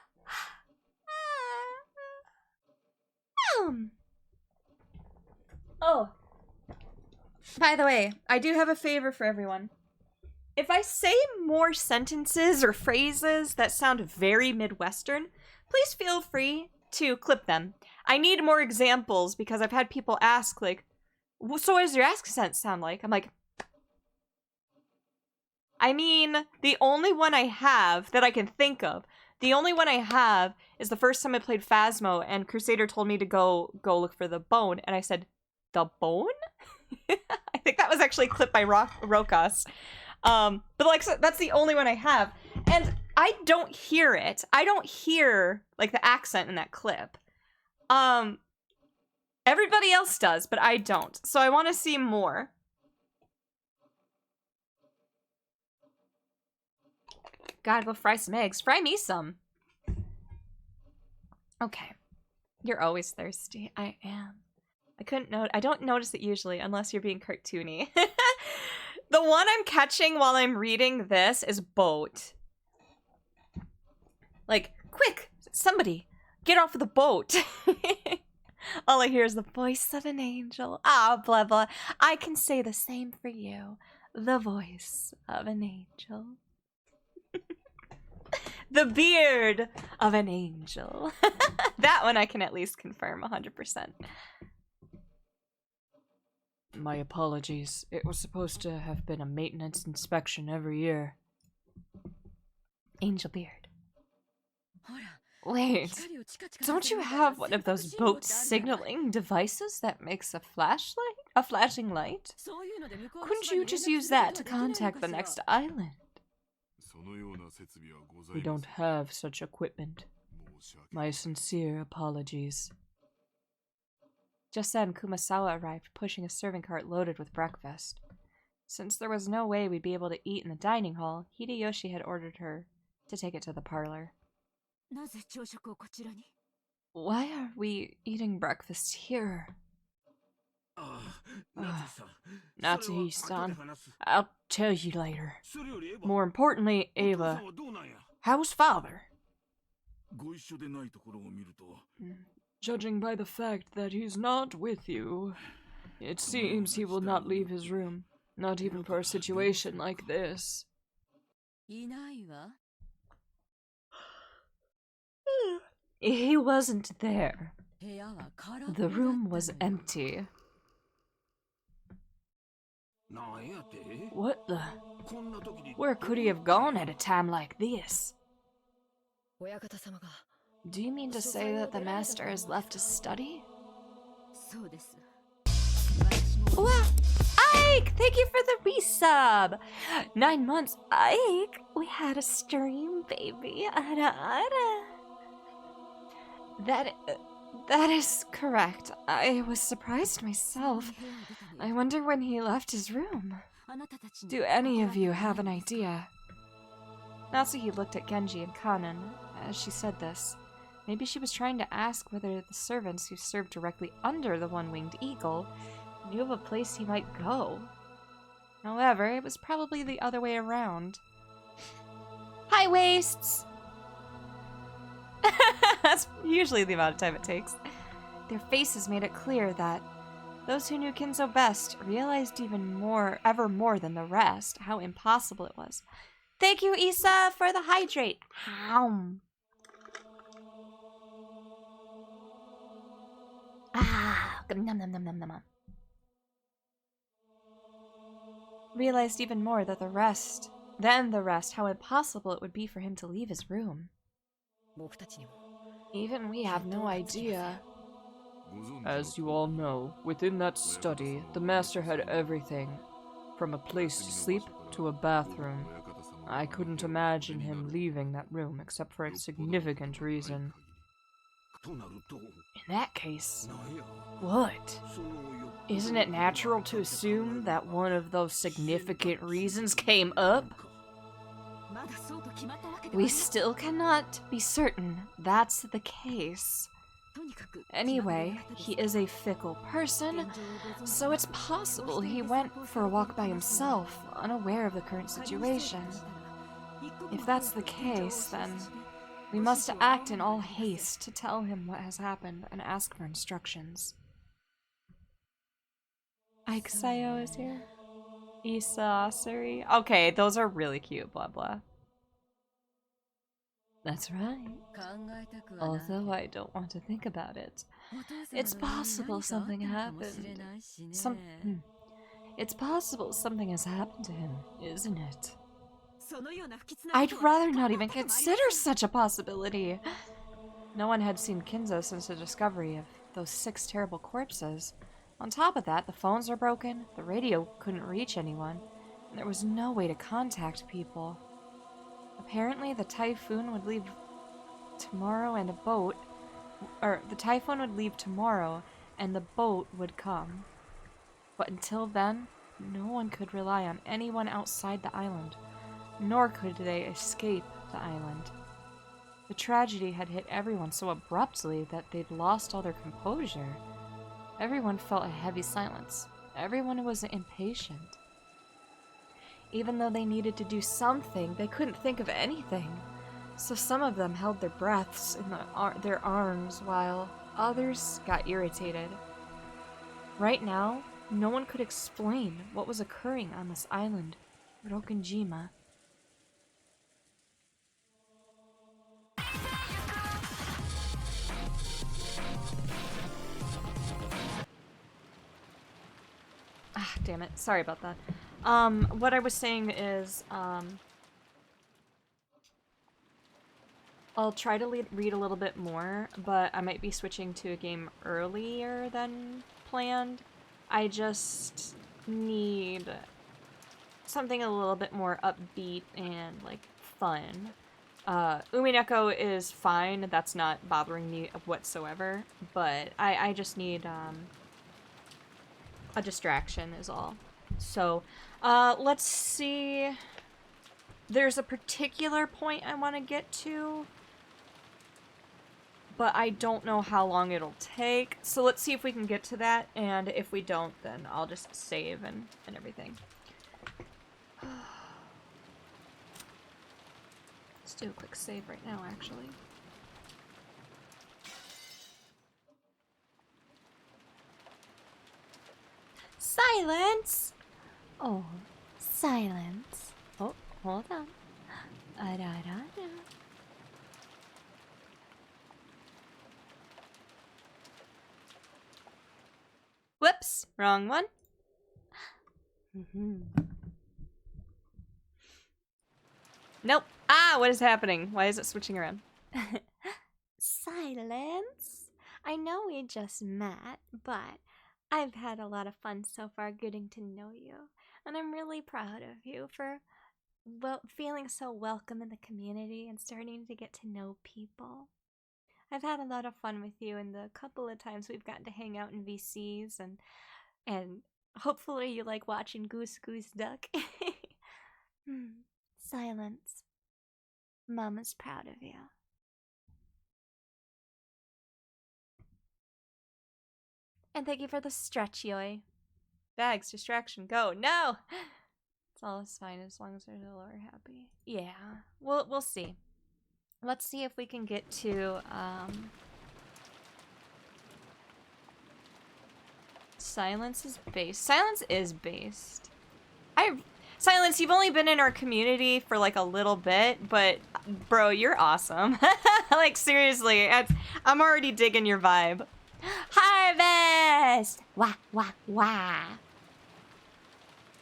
Oh. By the way, I do have a favor for everyone. if I say more sentences or phrases that sound very Midwestern, please feel free to clip them. I need more examples because I've had people ask, like, so what does your accent sound like? I'm like, I mean, the only one I have that I can think of, the only one I have is the first time I played Phasmo and Crusader told me to go look for the bone, and I said, the bone? I think that was actually clipped by Rokas. But like, so that's the only one I have. And I don't hear it. I don't hear, like, the accent in that clip. Everybody else does, but I don't. So I want to see more. Gotta go fry some eggs. Fry me some. Okay. You're always thirsty. I am. I don't notice it usually unless you're being cartoony. The one I'm catching while I'm reading this is boat. Like, quick, somebody, get off of the boat. All I hear is the voice of an angel. Ah, blah, blah. I can say the same for you. The voice of an angel. The beard of an angel. That one I can at least confirm 100%. My apologies. It was supposed to have been a maintenance inspection every year. Angel beard. Wait, don't you have one of those boat signaling devices that makes a flashlight? A flashing light? Couldn't you just use that to contact the next island? We don't have such equipment. My sincere apologies. Just then, Kumasawa arrived, pushing a serving cart loaded with breakfast. Since there was no way we'd be able to eat in the dining hall, Hideyoshi had ordered her to take it to the parlor. Why are we eating breakfast here? Natsuhi-san, I'll tell you later. More importantly, Ava, how's father? Judging by the fact that he's not with you, it seems he will not leave his room, not even for a situation like this. He wasn't there. The room was empty. What the? Where could he have gone at a time like this? Do you mean to say that the master has left his study? Wow! Ike! Thank you for the resub! 9 months, Ike! We had a stream, baby. That is correct. I was surprised myself. I wonder when he left his room. Do any of you have an idea? Natsuhi looked at Genji and Kanan as she said this. Maybe she was trying to ask whether the servants who served directly under the one-winged eagle knew of a place he might go. However, it was probably the other way around. High waists! That's usually the amount of time it takes. Their faces made it clear that those who knew Kinzo best realized ever more than the rest how impossible it was. Thank you, Issa, for the hydrate. Nom nom nom nom nom. Realized even more that the rest how impossible it would be for him to leave his room. Even we have no idea. As you all know, within that study, the master had everything. From a place to sleep to a bathroom. I couldn't imagine him leaving that room except for a significant reason. In that case, what? Isn't it natural to assume that one of those significant reasons came up? We still cannot be certain that's the case. Anyway, he is a fickle person, so it's possible he went for a walk by himself, unaware of the current situation. If that's the case, then we must act in all haste to tell him what has happened and ask for instructions. Ike Sayo is here. Isasari. Okay, those are really cute, blah blah. That's right. Although I don't want to think about it. It's possible something happened. It's possible something has happened to him, isn't it? I'd rather not even consider such a possibility. No one had seen Kinzo since the discovery of those 6 terrible corpses. On top of that, the phones were broken, the radio couldn't reach anyone, and there was no way to contact people. Apparently, the typhoon would leave tomorrow and the typhoon would leave tomorrow and the boat would come. But until then, no one could rely on anyone outside the island, nor could they escape the island. The tragedy had hit everyone so abruptly that they'd lost all their composure. Everyone felt a heavy silence. Everyone was impatient. Even though they needed to do something, they couldn't think of anything. So some of them held their breaths in their arms while others got irritated. Right now, no one could explain what was occurring on this island, Rokkenjima. Ah, damn it. Sorry about that. What I was saying is, I'll try to read a little bit more, but I might be switching to a game earlier than planned. I just need something a little bit more upbeat and, like, fun. Umineko is fine, that's not bothering me whatsoever, but I just need, a distraction is all. So, let's see. There's a particular point I want to get to, but I don't know how long it'll take. So let's see if we can get to that, and if we don't, then I'll just save and everything. Let's do a quick save right now, actually. Silence! Oh, silence. Oh, hold on. Whoops, wrong one. Nope. Ah, what is happening? Why is it switching around? Silence? I know we just met, but I've had a lot of fun so far getting to know you, and I'm really proud of you for feeling so welcome in the community and starting to get to know people. I've had a lot of fun with you in the couple of times we've gotten to hang out in VCs, and hopefully you like watching Goose Goose Duck. Silence. Mama's proud of you. And thank you for the stretch, Yoi. Bags, distraction, go. No! It's all fine as long as they're all happy. Yeah, we'll see. Let's see if we can get to, Silence is based. Silence is based. Silence, you've only been in our community for like a little bit, but bro, you're awesome. Like seriously, I'm already digging your vibe. Harvest! Wah, wah, wah.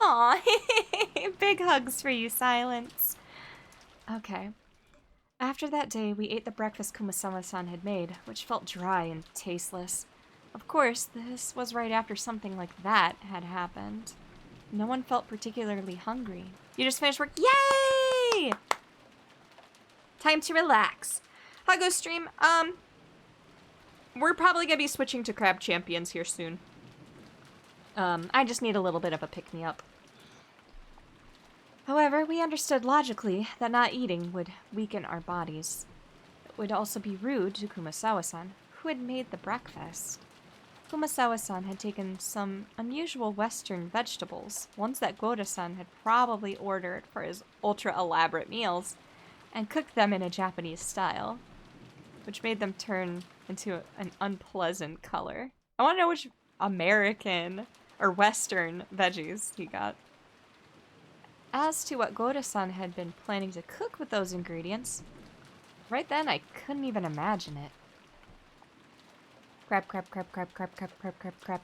Aw, big hugs for you, Silence. Okay. After that day, we ate the breakfast Kumasawa-san had made, which felt dry and tasteless. Of course, this was right after something like that had happened. No one felt particularly hungry. You just finished work? Yay! Time to relax. Hago stream, we're probably gonna be switching to Crab Champions here soon. I just need a little bit of a pick-me-up. However, we understood logically that not eating would weaken our bodies. It would also be rude to Kumasawa-san, who had made the breakfast. Kumasawa-san had taken some unusual Western vegetables, ones that Goda-san had probably ordered for his ultra-elaborate meals, and cooked them in a Japanese style, which made them turn into an unpleasant color. I want to know which American or Western veggies he got. As to what Goro-san had been planning to cook with those ingredients, right then I couldn't even imagine it. Crap, crap, crap, crap, crap, crap, crap, crap, crap.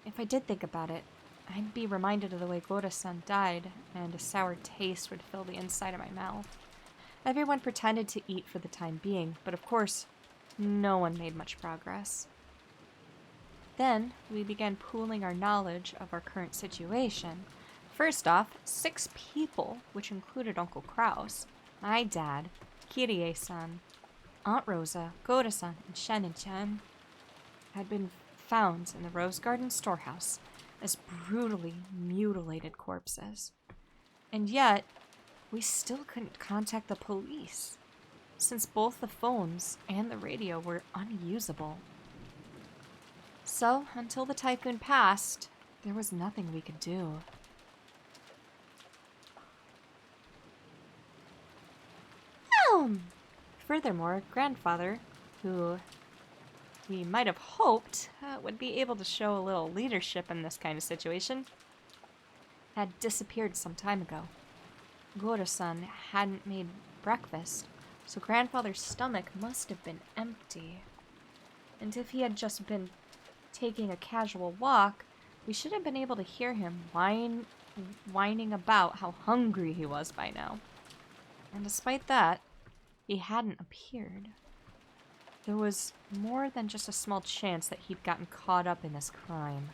If I did think about it, I'd be reminded of the way Goro-san died, and a sour taste would fill the inside of my mouth. Everyone pretended to eat for the time being, but of course, no one made much progress. Then, we began pooling our knowledge of our current situation. First off, 6 people, which included Uncle Kraus, my dad, Kirie-san, Aunt Rosa, Goro-san, and Shannon-chan, had been found in the Rose Garden storehouse as brutally mutilated corpses. And yet, we still couldn't contact the police, since both the phones and the radio were unusable. So, until the typhoon passed, there was nothing we could do. Furthermore, grandfather, who we might have hoped would be able to show a little leadership in this kind of situation, had disappeared some time ago. Goro-san hadn't made breakfast, so grandfather's stomach must have been empty. And if he had just been taking a casual walk, we should have been able to hear him whining about how hungry he was by now. And despite that, he hadn't appeared. There was more than just a small chance that he'd gotten caught up in this crime.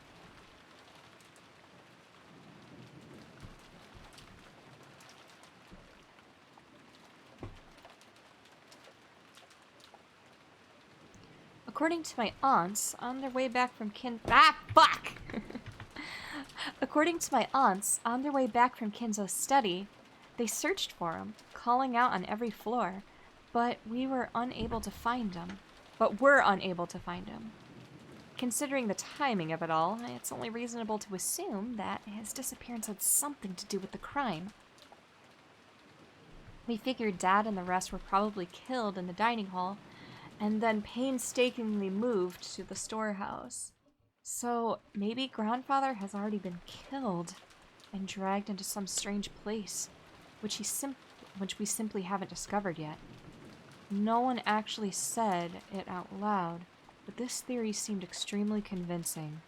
According to my aunts, on their way back from According to my aunts, on their way back from Kinzo's study, they searched for him, calling out on every floor, but we're unable to find him. Considering the timing of it all, it's only reasonable to assume that his disappearance had something to do with the crime. We figured Dad and the rest were probably killed in the dining hall, and then painstakingly moved to the storehouse. So maybe grandfather has already been killed and dragged into some strange place, which we simply haven't discovered yet. No one actually said it out loud, but this theory seemed extremely convincing.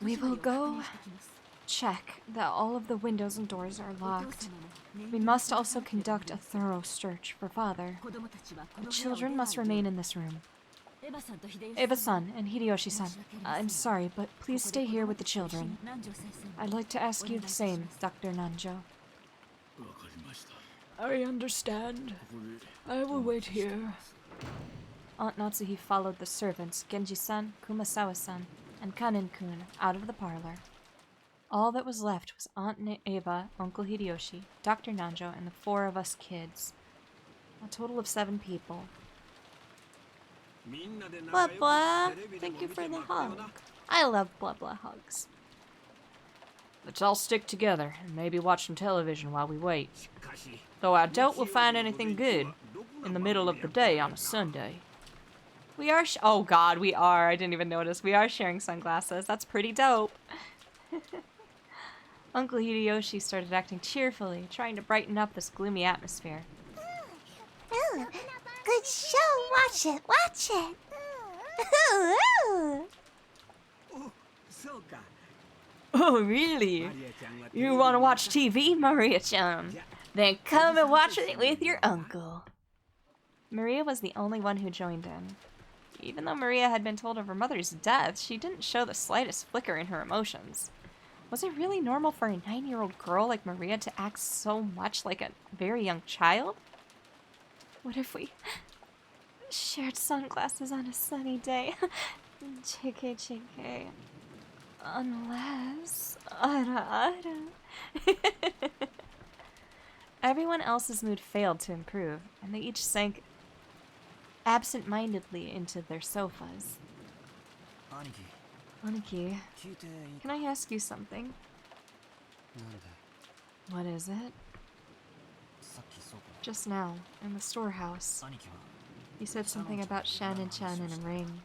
We will go check that all of the windows and doors are locked. We must also conduct a thorough search for father. The children must remain in this room. Eba-san and Hideyoshi-san, I'm sorry, but please stay here with the children. I'd like to ask you the same, Dr. Nanjo. I understand. I will wait here. Aunt Natsuhi followed the servants, Genji-san, Kumasawa-san, and Kanin-kun, out of the parlor. All that was left was Aunt Eva, Uncle Hideyoshi, Dr. Nanjo, and the 4 of us kids. A total of 7 people. Blah blah. Thank you for the hug. I love blah blah hugs. Let's all stick together and maybe watch some television while we wait. Though I doubt we'll find anything good in the middle of the day on a Sunday. We are oh god, we are. I didn't even notice. We are sharing sunglasses. That's pretty dope. Uncle Hideyoshi started acting cheerfully, trying to brighten up this gloomy atmosphere. Ooh, good show. Watch it. Watch it. Ooh. Oh, really? You want to watch TV, Maria-chan? Then come and watch it with your uncle. Maria was the only one who joined in. Even though Maria had been told of her mother's death, she didn't show the slightest flicker in her emotions. Was it really normal for a 9-year-old girl like Maria to act so much like a very young child? What if we shared sunglasses on a sunny day? JK, JK. Unless... Ara. Everyone else's mood failed to improve, and they each sank absent-mindedly into their sofas. Aniki, can I ask you something? What is it? Just now, in the storehouse, you said something about Shannon-chan in a ring.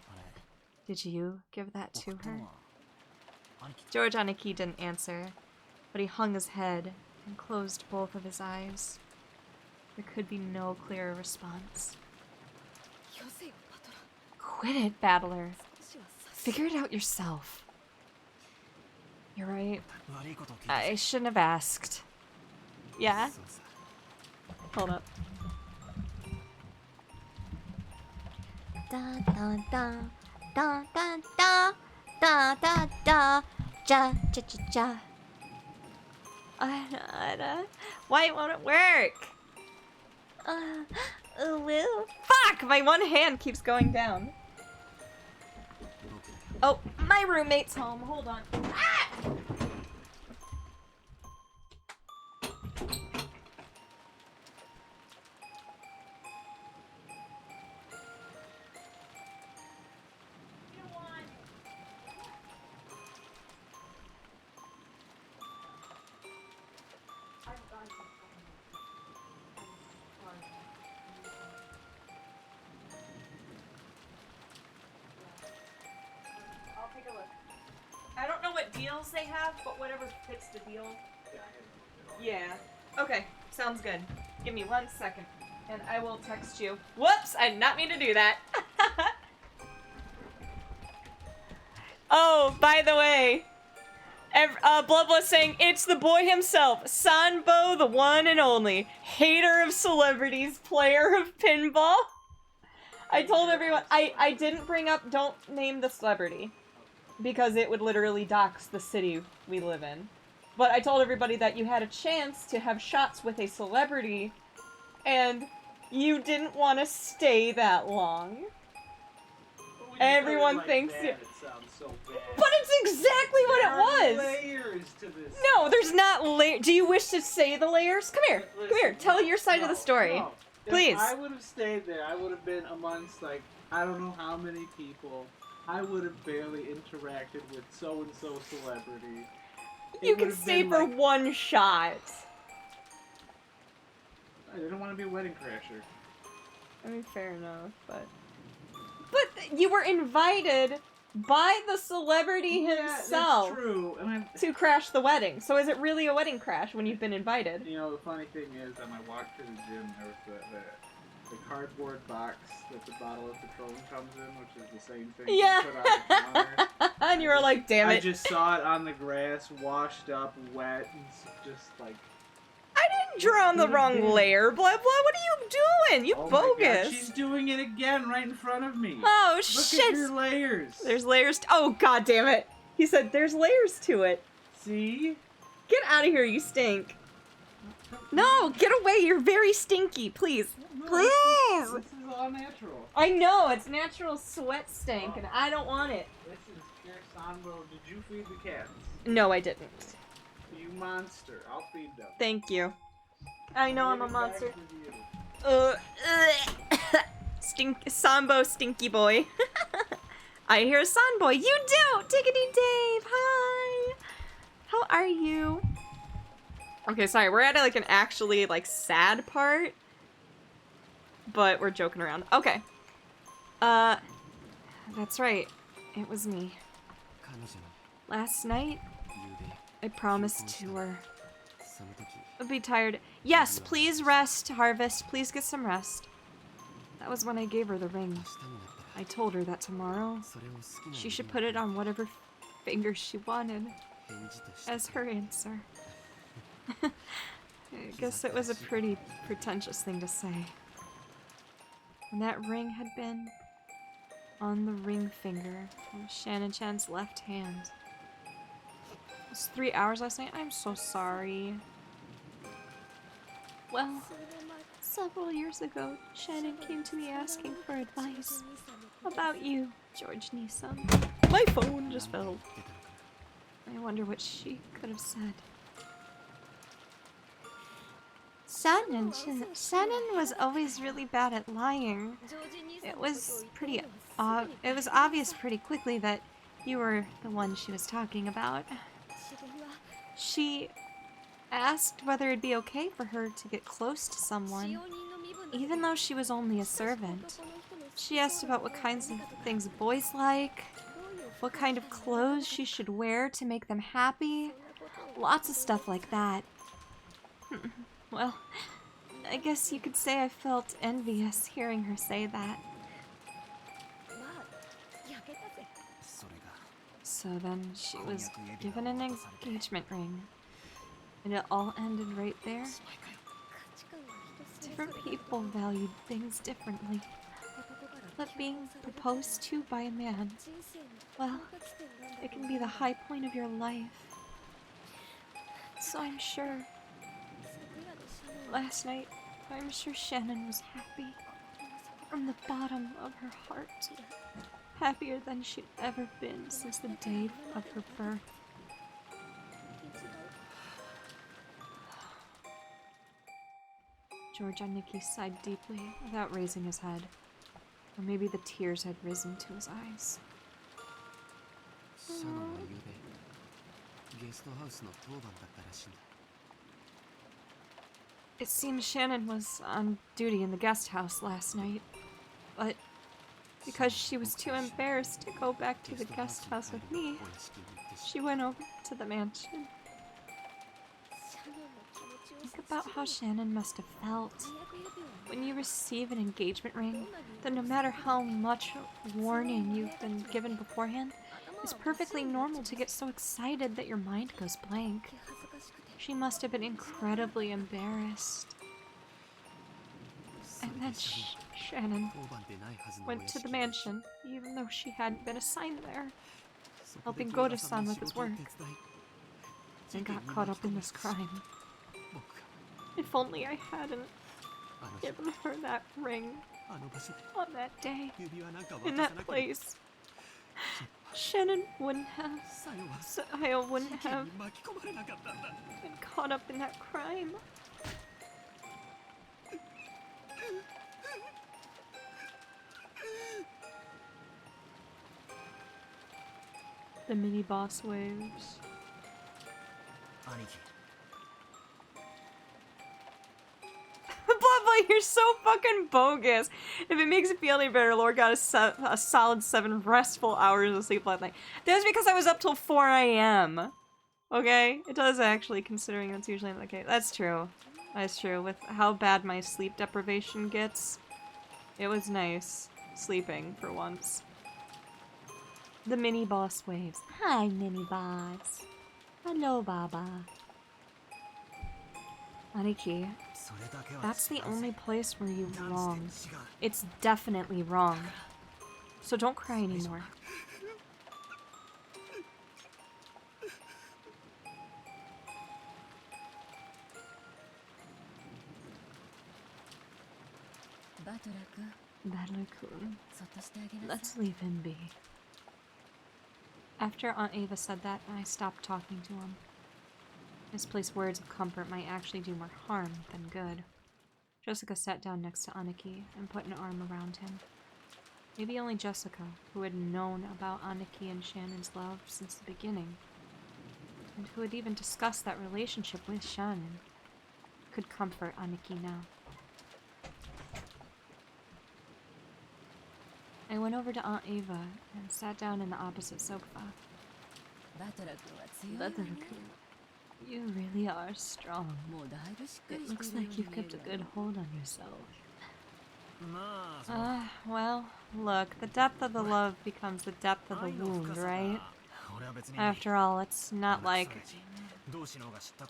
Did you give that to her? George Aniki didn't answer, but he hung his head and closed both of his eyes. There could be no clearer response. Quit it, Battler. Figure it out yourself. You're right. I shouldn't have asked. Yeah? Hold up. Da da da da da da da da da ja ja ja ja. Why won't it work? Will. Fuck! My one hand keeps going down. Oh, my roommate's home. Hold on. Ah! I'll take a look. I don't know what deals they have, but whatever fits the deal. Yeah. Okay, sounds good. Give me 1 second, and I will text you. Whoops! I did not mean to do that. Oh, by the way, Blood was saying it's the boy himself, Sanbo, the one and only, hater of celebrities, player of pinball. I told everyone, I didn't bring up don't name the celebrity, because it would literally dox the city we live in. But I told everybody that you had a chance to have shots with a celebrity, and you didn't want to stay that long. Everyone thinks it sounds so bad. But it's exactly what it was! Layers to this. No, there's not do you wish to say the layers? Come here, come here, tell your side of the story. No. Please. If I would have stayed there, I would have been amongst, like, I don't know how many people. I would have barely interacted with so-and-so celebrity. You can stay for like, one shot. I didn't want to be a wedding crasher. I mean, fair enough, but you were invited by the celebrity himself. That's true. And to crash the wedding. So is it really a wedding crash when you've been invited? You know, the funny thing is, when I walked to the gym, there was the cardboard box that the bottle of Patron comes in, which is the same thing. Yeah. You put on the counter. And you were like, damn it. I just saw it on the grass, washed up, wet, and just like... I didn't draw on the wrong layer, blah blah. What are you doing? You Oh my bogus. God, she's doing it again right in front of me. Oh Look shit. at your layers. There's layers. Oh god damn it. He said there's layers to it. See? Get out of here, you stink. No, get away. You're very stinky. Please. No, Please. This is all natural. I know, it's natural sweat stank and I don't want it. This is pure Sanbo. Did you feed the cats? No, I didn't. You monster. I'll feed them. Thank you. I know I'm a Give it back monster. to you. Sambo stinky boy. I hear a son boy. You do! Diggity Dave, hi! How are you? Okay, sorry, we're at like an actually like sad part. But we're joking around. Okay. That's right. It was me. Last night, I promised to her. I'd be tired. Yes, please rest, Harvest. Please get some rest. That was when I gave her the ring. I told her that tomorrow, she should put it on whatever finger she wanted as her answer. I guess it was a pretty pretentious thing to say. And that ring had been on the ring finger of Shannon-chan's left hand. It was 3 hours last night. I'm so sorry. Well, several years ago, Shannon came to me asking for advice about you, George Nissan. My phone just fell. I wonder what she could have said. Shannon was always really bad at lying. It was obvious pretty quickly that you were the one she was talking about. She asked whether it'd be okay for her to get close to someone, even though she was only a servant. She asked about what kinds of things boys like, what kind of clothes she should wear to make them happy. Lots of stuff like that. Well, I guess you could say I felt envious hearing her say that. So then she was given an engagement ring. And it all ended right there. Different people valued things differently. But being proposed to by a man, well, it can be the high point of your life. So I'm sure, last night, I'm sure Shannon was happy. From the bottom of her heart. Happier than she'd ever been since the day of her birth. Georgianiki sighed deeply without raising his head. Or maybe the tears had risen to his eyes. It seems Shannon was on duty in the guest house last night, but because she was too embarrassed to go back to the guest house with me, she went over to the mansion. Think about how Shannon must have felt. When you receive an engagement ring, then no matter how much warning you've been given beforehand, it's perfectly normal to get so excited that your mind goes blank. She must have been incredibly embarrassed. And then Shannon went to the mansion, even though she hadn't been assigned there, helping Goda-san with his work, and got caught up in this crime. If only I hadn't given her that ring on that day, in that place. Shannon wouldn't have, Sayo wouldn't have been caught up in that crime. The mini boss waves. Bloodboy, you're so fucking bogus. If it makes you feel any better, Lord got a solid 7 restful hours of sleep last night. That was because I was up till 4 AM. Okay? It does actually, considering that's usually not the case. That's true. That's true. With how bad my sleep deprivation gets, it was nice sleeping for once. The mini boss waves. Hi, mini boss. Hello, Baba. Aniki, that's the only place where you wrong. It's definitely wrong. So don't cry anymore. Battler-kun, let's leave him be. After Aunt Ava said that, I stopped talking to him. Misplaced words of comfort might actually do more harm than good. Jessica sat down next to Aniki and put an arm around him. Maybe only Jessica, who had known about Aniki and Shannon's love since the beginning, and who had even discussed that relationship with Shannon, could comfort Aniki now. I went over to Aunt Ava and sat down in the opposite sofa. Battler-kun, you really are strong. It looks like you've kept a good hold on yourself. Well, look, the depth of the love becomes the depth of the wound, right? After all, it's not like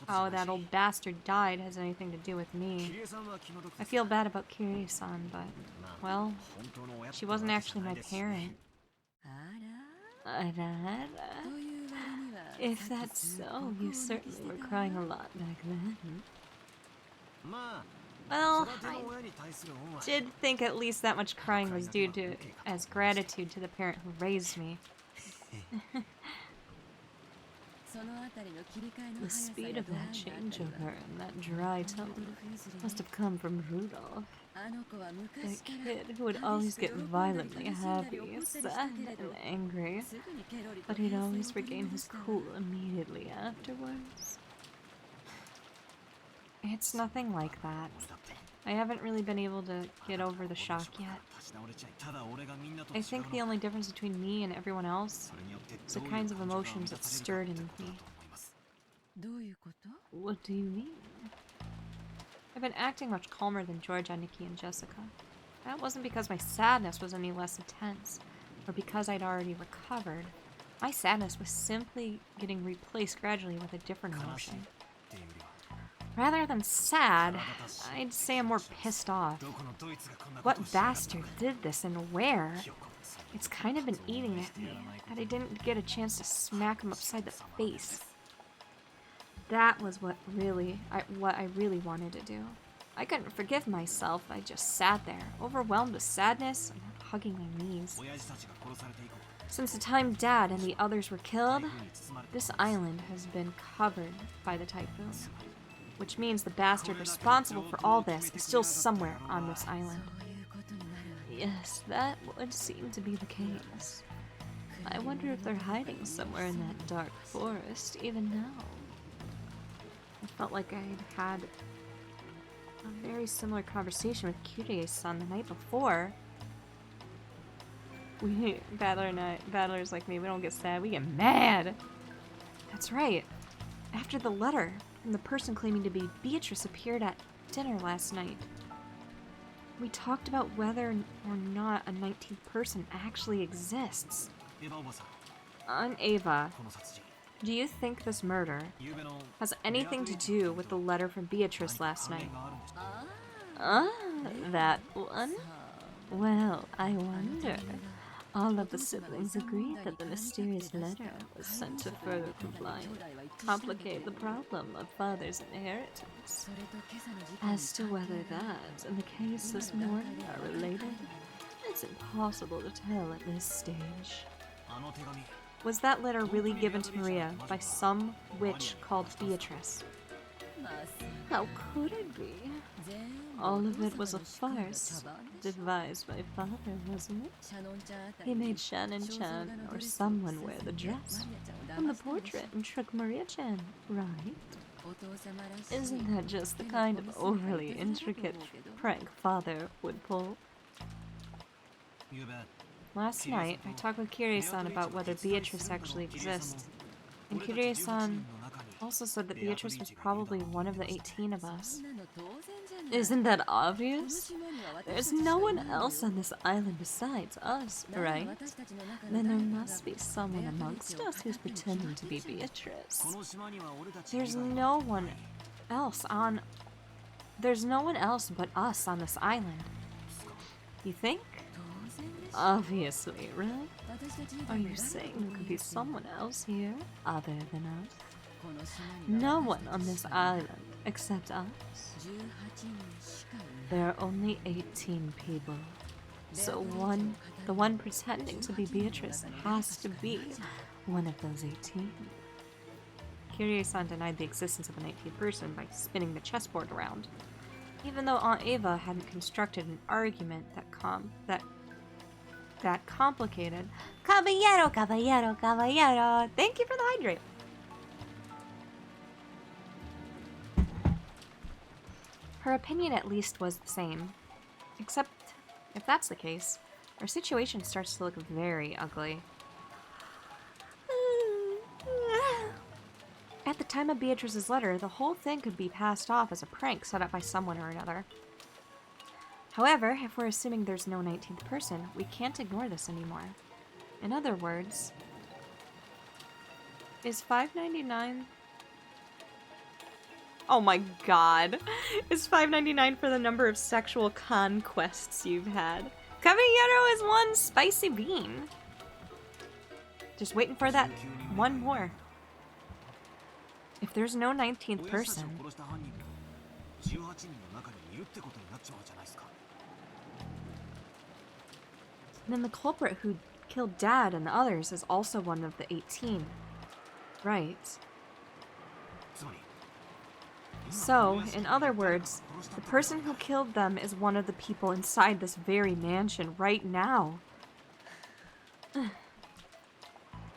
how that old bastard died has anything to do with me. I feel bad about Kirie-san, but, well, she wasn't actually my parent. If that's so, you certainly were crying a lot back then. Well, I did think at least that much crying was due to as gratitude to the parent who raised me. The speed of that changeover and that dry tone must have come from Rudolph. That kid who would always get violently happy, sad, and angry, but he'd always regain his cool immediately afterwards. It's nothing like that. I haven't really been able to get over the shock yet. I think the only difference between me and everyone else is the kinds of emotions it stirred in me. What do you mean? I've been acting much calmer than Georgia, Nikki, and Jessica. That wasn't because my sadness was any less intense, or because I'd already recovered. My sadness was simply getting replaced gradually with a different emotion. Rather than sad, I'd say I'm more pissed off. What bastard did this and where? It's kind of been eating at me, that I didn't get a chance to smack him upside the face. That was what I really wanted to do. I couldn't forgive myself. I just sat there, overwhelmed with sadness and hugging my knees. Since the time Dad and the others were killed, this island has been covered by the typhoon, which means the bastard responsible for all this is still somewhere on this island. Yes, that would seem to be the case. I wonder if they're hiding somewhere in that dark forest even now. I felt like I'd had a very similar conversation with Kyrie-san the night before. Battlers like me, we don't get sad, we get mad! That's right. After the letter from the person claiming to be Beatrice appeared at dinner last night, we talked about whether or not a 19th person actually exists. Aunt Ava, do you think this murder has anything to do with the letter from Beatrice last night? That one? Well, I wonder. All of the siblings agreed that the mysterious letter was sent to further complicate the problem of father's inheritance. As to whether that and the case this morning are related, it's impossible to tell at this stage. Was that letter really given to Maria by some witch called Beatrice? How could it be? All of it was a farce, devised by father, wasn't it? He made Shannon-chan or someone wear the dress from the portrait and trick Maria-chan, right? Isn't that just the kind of overly intricate prank father would pull? Last night, I talked with Kyrie-san about whether Beatrice actually exists, and Kyrie-san also said that Beatrice was probably one of the 18 of us. Isn't that obvious? There's no one else on this island besides us, right? Then there must be someone amongst us who's pretending to be Beatrice. There's no one else but us on this island. You think? Obviously, right? Are you saying there could be someone else here other than us? No one on this island except us. There are only 18 people. So the one pretending to be Beatrice has to be one of those 18. Kyrie-san denied the existence of an 18th person by spinning the chessboard around, even though Aunt Ava hadn't constructed an argument that complicated. Caballero, caballero, caballero. Thank you for the hydrate. Her opinion at least was the same. Except, if that's the case, our situation starts to look very ugly. At the time of Beatrice's letter, the whole thing could be passed off as a prank set up by someone or another. However, if we're assuming there's no 19th person, we can't ignore this anymore. In other words, is $5.99... Oh my god. Is $5.99 for the number of sexual conquests you've had? Caballero is one spicy bean. Just waiting for that one more. If there's no 19th person... then the culprit who killed Dad and the others is also one of the 18. Right. So, in other words, the person who killed them is one of the people inside this very mansion right now.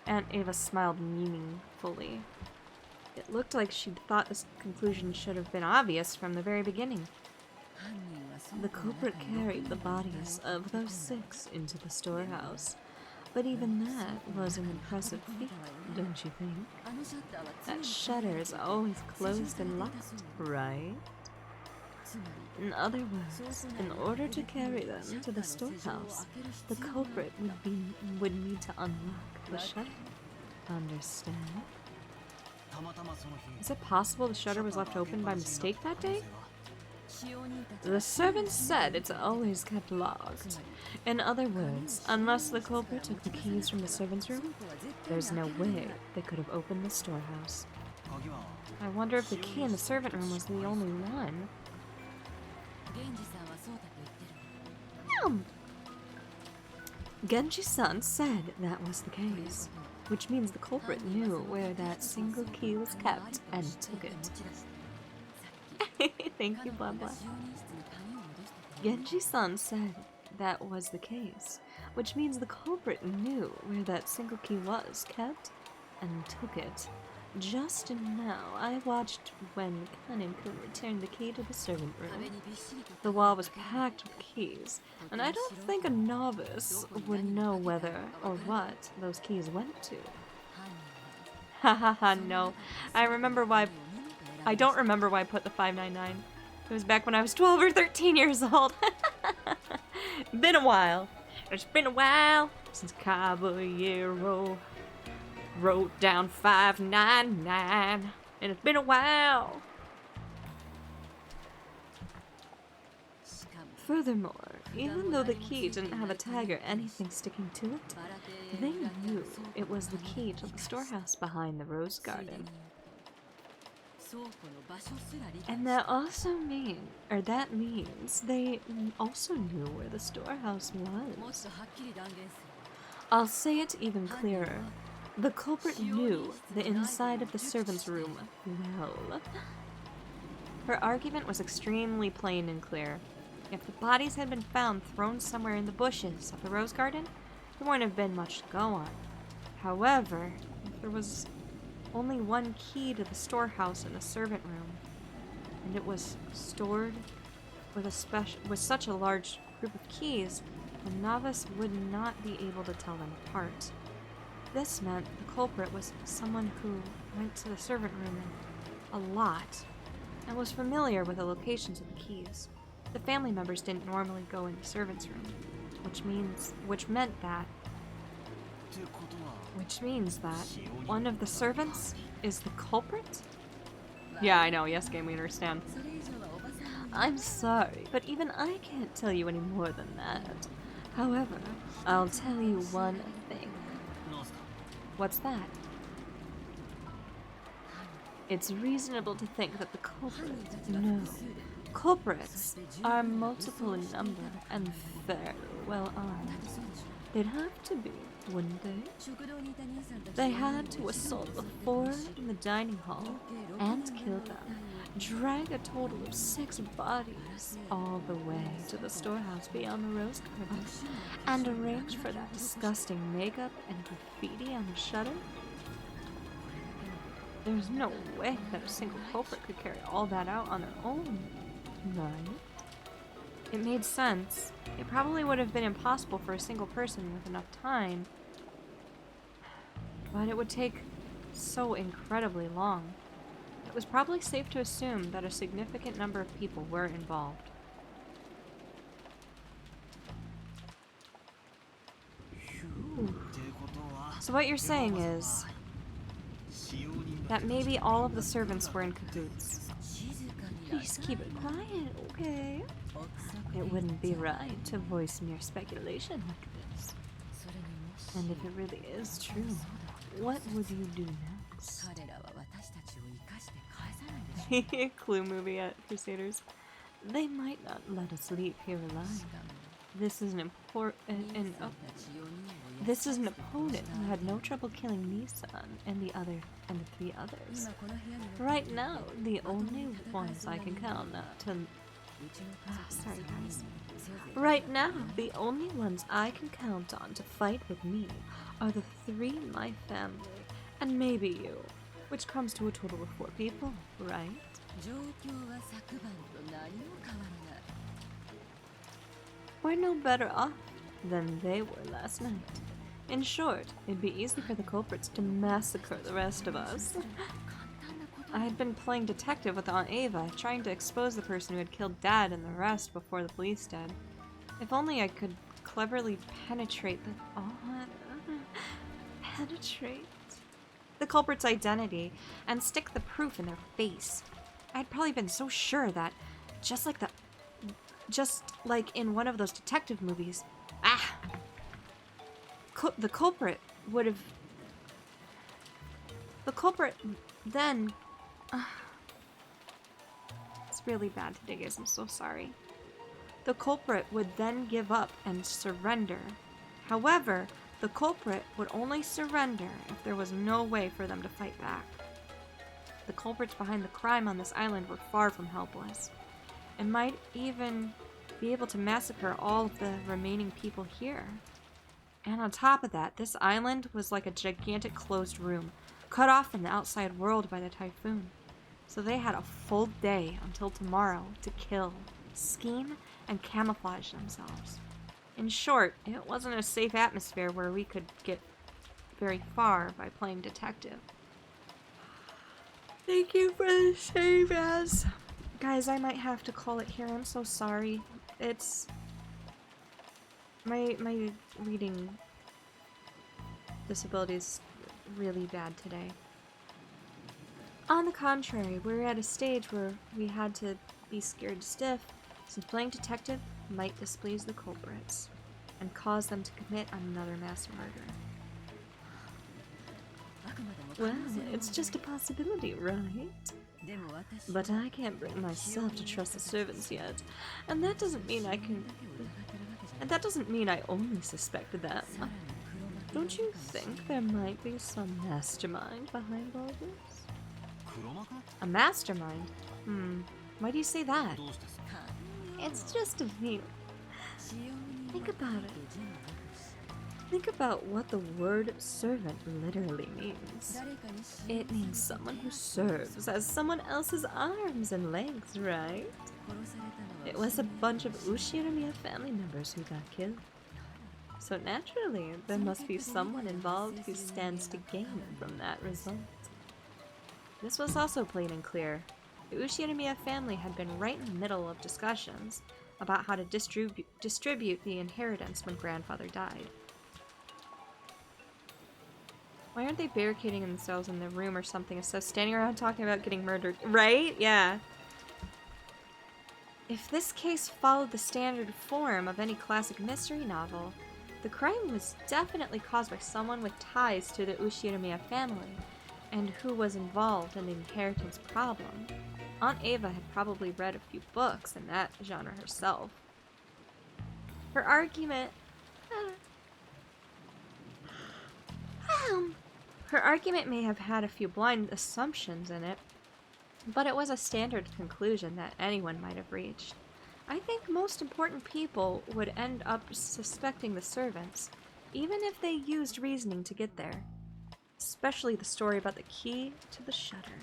Aunt Ava smiled meaningfully. It looked like she'd thought this conclusion should have been obvious from the very beginning. The culprit carried the bodies of those 6 into the storehouse. But even that was an impressive feat, don't you think? That shutter is always closed and locked, right? In other words, in order to carry them to the storehouse, the culprit would need to unlock the shutter. Understand? Is it possible the shutter was left open by mistake that day? The servants said it's always kept locked. In other words, unless the culprit took the keys from the servants' room, there's no way they could have opened the storehouse. I wonder if the key in the servant room was the only one. Genji-san said that was the case, which means the culprit knew where that single key was kept and took it. Thank you, blah blah. Genji-san said that was the case, which means the culprit knew where that single key was kept and took it. Just now, I watched when Kanin-kun returned the key to the servant room. The wall was packed with keys, and I don't think a novice would know whether or what those keys went to. Hahaha, no. I don't remember why I put the 599. It was back when I was 12 or 13 years old. Been a while. It's been a while since Caballero wrote down 599. And it's been a while. Furthermore, even though the key didn't have a tag or anything sticking to it, they knew it was the key to the storehouse behind the rose garden. And that means they also knew where the storehouse was. I'll say it even clearer. The culprit knew the inside of the servant's room well. Her argument was extremely plain and clear. If the bodies had been found thrown somewhere in the bushes of the rose garden, there wouldn't have been much to go on. However, if there was only one key to the storehouse in the servant room, and it was stored with such a large group of keys, a novice would not be able to tell them apart. This meant the culprit was someone who went to the servant room a lot and was familiar with the locations of the keys. The family members didn't normally go in the servant's room, which means that one of the servants is the culprit? Yeah, I know. Yes, game, we understand. I'm sorry, but even I can't tell you any more than that. However, I'll tell you one thing. What's that? It's reasonable to think that the culprit... No. Culprits are multiple in number and fairly well armed. They'd have to be, wouldn't they? They had to assault the 4 in the dining hall and kill them, drag a total of 6 bodies all the way to the storehouse beyond the rose garden, and arrange for that disgusting makeup and graffiti on the shutter. There's no way that a single culprit could carry all that out on their own, right? It made sense. It probably would have been impossible for a single person with enough time, but it would take so incredibly long. It was probably safe to assume that a significant number of people were involved. Ooh. So what you're saying is that maybe all of the servants were in cahoots. Please keep it quiet, okay? It wouldn't be right to voice mere speculation like this. And if it really is true, what would you do next? Clue movie at Crusaders. They might not let us leave here alive. This is an opponent who had no trouble killing Nissan and the 3 others. Right now, the only ones I can count sorry guys. Right now, the only ones I can count on to fight with me are the 3 in my family, and maybe you, which comes to a total of 4 people, right? We're no better off than they were last night. In short, it'd be easy for the culprits to massacre the rest of us. I had been playing detective with Aunt Ava, trying to expose the person who had killed Dad and the rest before the police did. If only I could cleverly penetrate the culprit's identity and stick the proof in their face. I had probably been so sure that, just like in one of those detective movies, the culprit then... It's really bad today, guys. I'm so sorry. The culprit would then give up and surrender. However, the culprit would only surrender if there was no way for them to fight back. The culprits behind the crime on this island were far from helpless, and might even be able to massacre all of the remaining people here. And on top of that, this island was like a gigantic closed room, cut off from the outside world by the typhoon. So they had a full day until tomorrow to kill, scheme, and camouflage themselves. In short, it wasn't a safe atmosphere where we could get very far by playing detective. Thank you for the save as. Guys, I might have to call it here. I'm so sorry. It's... My reading disability is really bad today. On the contrary, we're at a stage where we had to be scared stiff, since playing detective might displease the culprits and cause them to commit another mass murder. Well, it's just a possibility, right? But I can't bring myself to trust the servants yet, and that doesn't mean I only suspect them. Don't you think there might be some mastermind behind all this? A mastermind? Why do you say that? It's just a view. Think about it. Think about what the word servant literally means. It means someone who serves as someone else's arms and legs, right? It was a bunch of Ushiramiya family members who got killed. So naturally, there must be someone involved who stands to gain from that result. This was also plain and clear. The Ushiramiya family had been right in the middle of discussions about how to distribute the inheritance when grandfather died. Why aren't they barricading themselves in the room or something instead of standing around talking about getting murdered? Right? Yeah. If this case followed the standard form of any classic mystery novel, the crime was definitely caused by someone with ties to the Ushiramiya family, and who was involved in the inheritance problem. Aunt Ava had probably read a few books in that genre herself. Her argument... Her argument may have had a few blind assumptions in it, but it was a standard conclusion that anyone might have reached. I think most important people would end up suspecting the servants, even if they used reasoning to get there. Especially the story about the key to the shutter.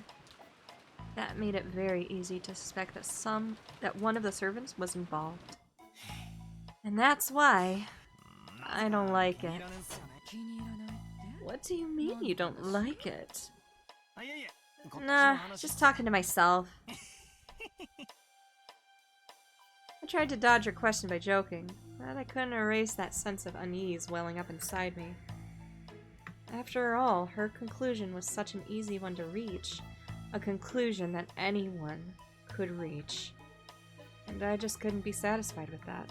That made it very easy to suspect that one of the servants was involved. And that's why I don't like it. What do you mean you don't like it? Nah, just talking to myself. I tried to dodge her question by joking, but I couldn't erase that sense of unease welling up inside me. After all, her conclusion was such an easy one to reach, a conclusion that anyone could reach, and I just couldn't be satisfied with that.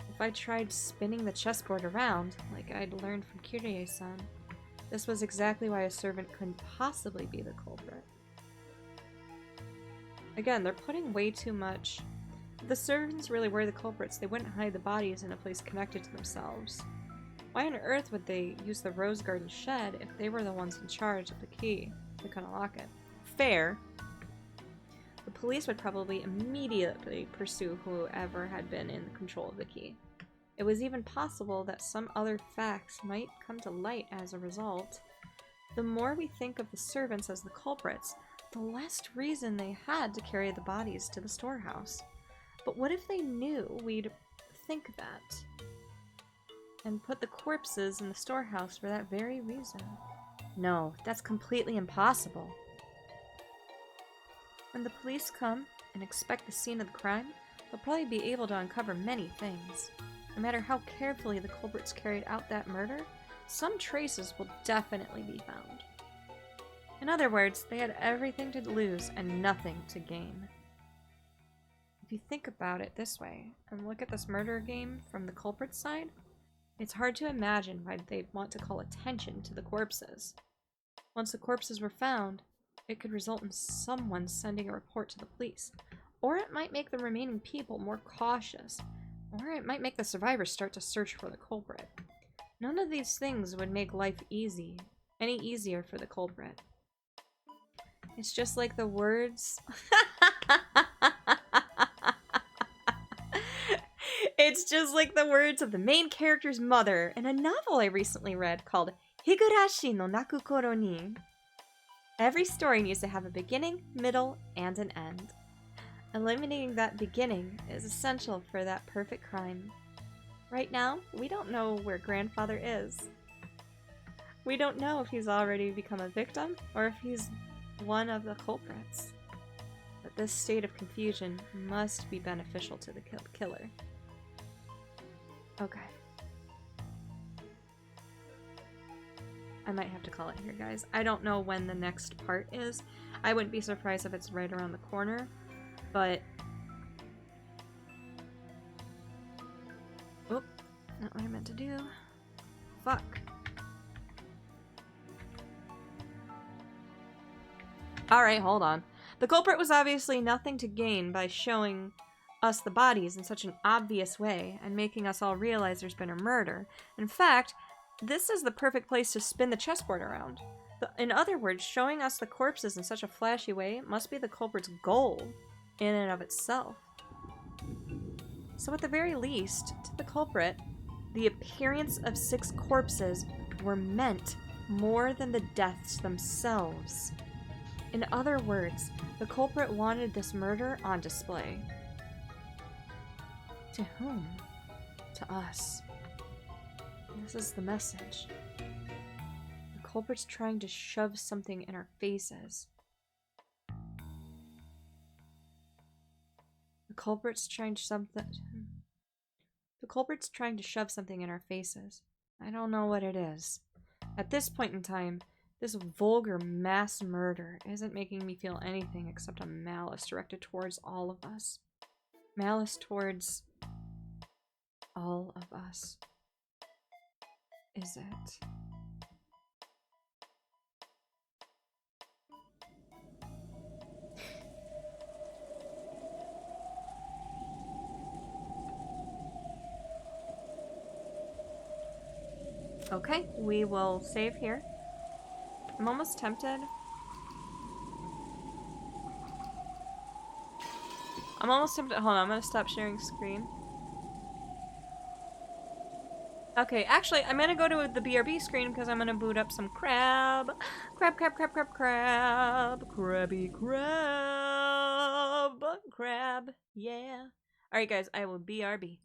If I tried spinning the chessboard around, like I'd learned from Kyrie-san, this was exactly why a servant couldn't possibly be the culprit. Again, they're putting way too much. If the servants really were the culprits, they wouldn't hide the bodies in a place connected to themselves. Why on earth would they use the Rose Garden shed if they were the ones in charge of the key to unlock it? Fair. The police would probably immediately pursue whoever had been in control of the key. It was even possible that some other facts might come to light as a result. The more we think of the servants as the culprits, the less reason they had to carry the bodies to the storehouse. But what if they knew we'd think that. And put the corpses in the storehouse for that very reason. No, that's completely impossible. When the police come and inspect the scene of the crime, they'll probably be able to uncover many things. No matter how carefully the culprits carried out that murder, some traces will definitely be found. In other words, they had everything to lose and nothing to gain. If you think about it this way, and look at this murder game from the culprit's side, it's hard to imagine why they'd want to call attention to the corpses. Once the corpses were found, it could result in someone sending a report to the police, or it might make the remaining people more cautious, or it might make the survivors start to search for the culprit. None of these things would make life any easier for the culprit. It's just like the words... It's just like the words of the main character's mother in a novel I recently read called Higurashi no Naku Koro ni. Every story needs to have a beginning, middle, and an end. Eliminating that beginning is essential for that perfect crime. Right now, we don't know where Grandfather is. We don't know if he's already become a victim or if he's one of the culprits. But this state of confusion must be beneficial to the killer. Okay. I might have to call it here, guys. I don't know when the next part is. I wouldn't be surprised if it's right around the corner, but... Oh, not what I meant to do. Fuck. Alright, hold on. The culprit was obviously nothing to gain by showing us the bodies in such an obvious way and making us all realize there's been a murder. In fact, this is the perfect place to spin the chessboard around. In other words, showing us the corpses in such a flashy way must be the culprit's goal in and of itself. So at the very least, to the culprit, the appearance of 6 corpses were meant more than the deaths themselves. In other words, the culprit wanted this murder on display. To whom? To us. This is the message. The culprit's trying to shove something in our faces. The culprit's trying to shove something in our faces. I don't know what it is. At this point in time, this vulgar mass murder isn't making me feel anything except a malice directed towards all of us. Malice towards all of us. Is it? Okay, we will save here. I'm almost tempted. Hold on, I'm gonna stop sharing screen. Okay, actually, I'm gonna go to the BRB screen because I'm gonna boot up some crab. Crabby crab. Crab, yeah. Alright guys, I will BRB.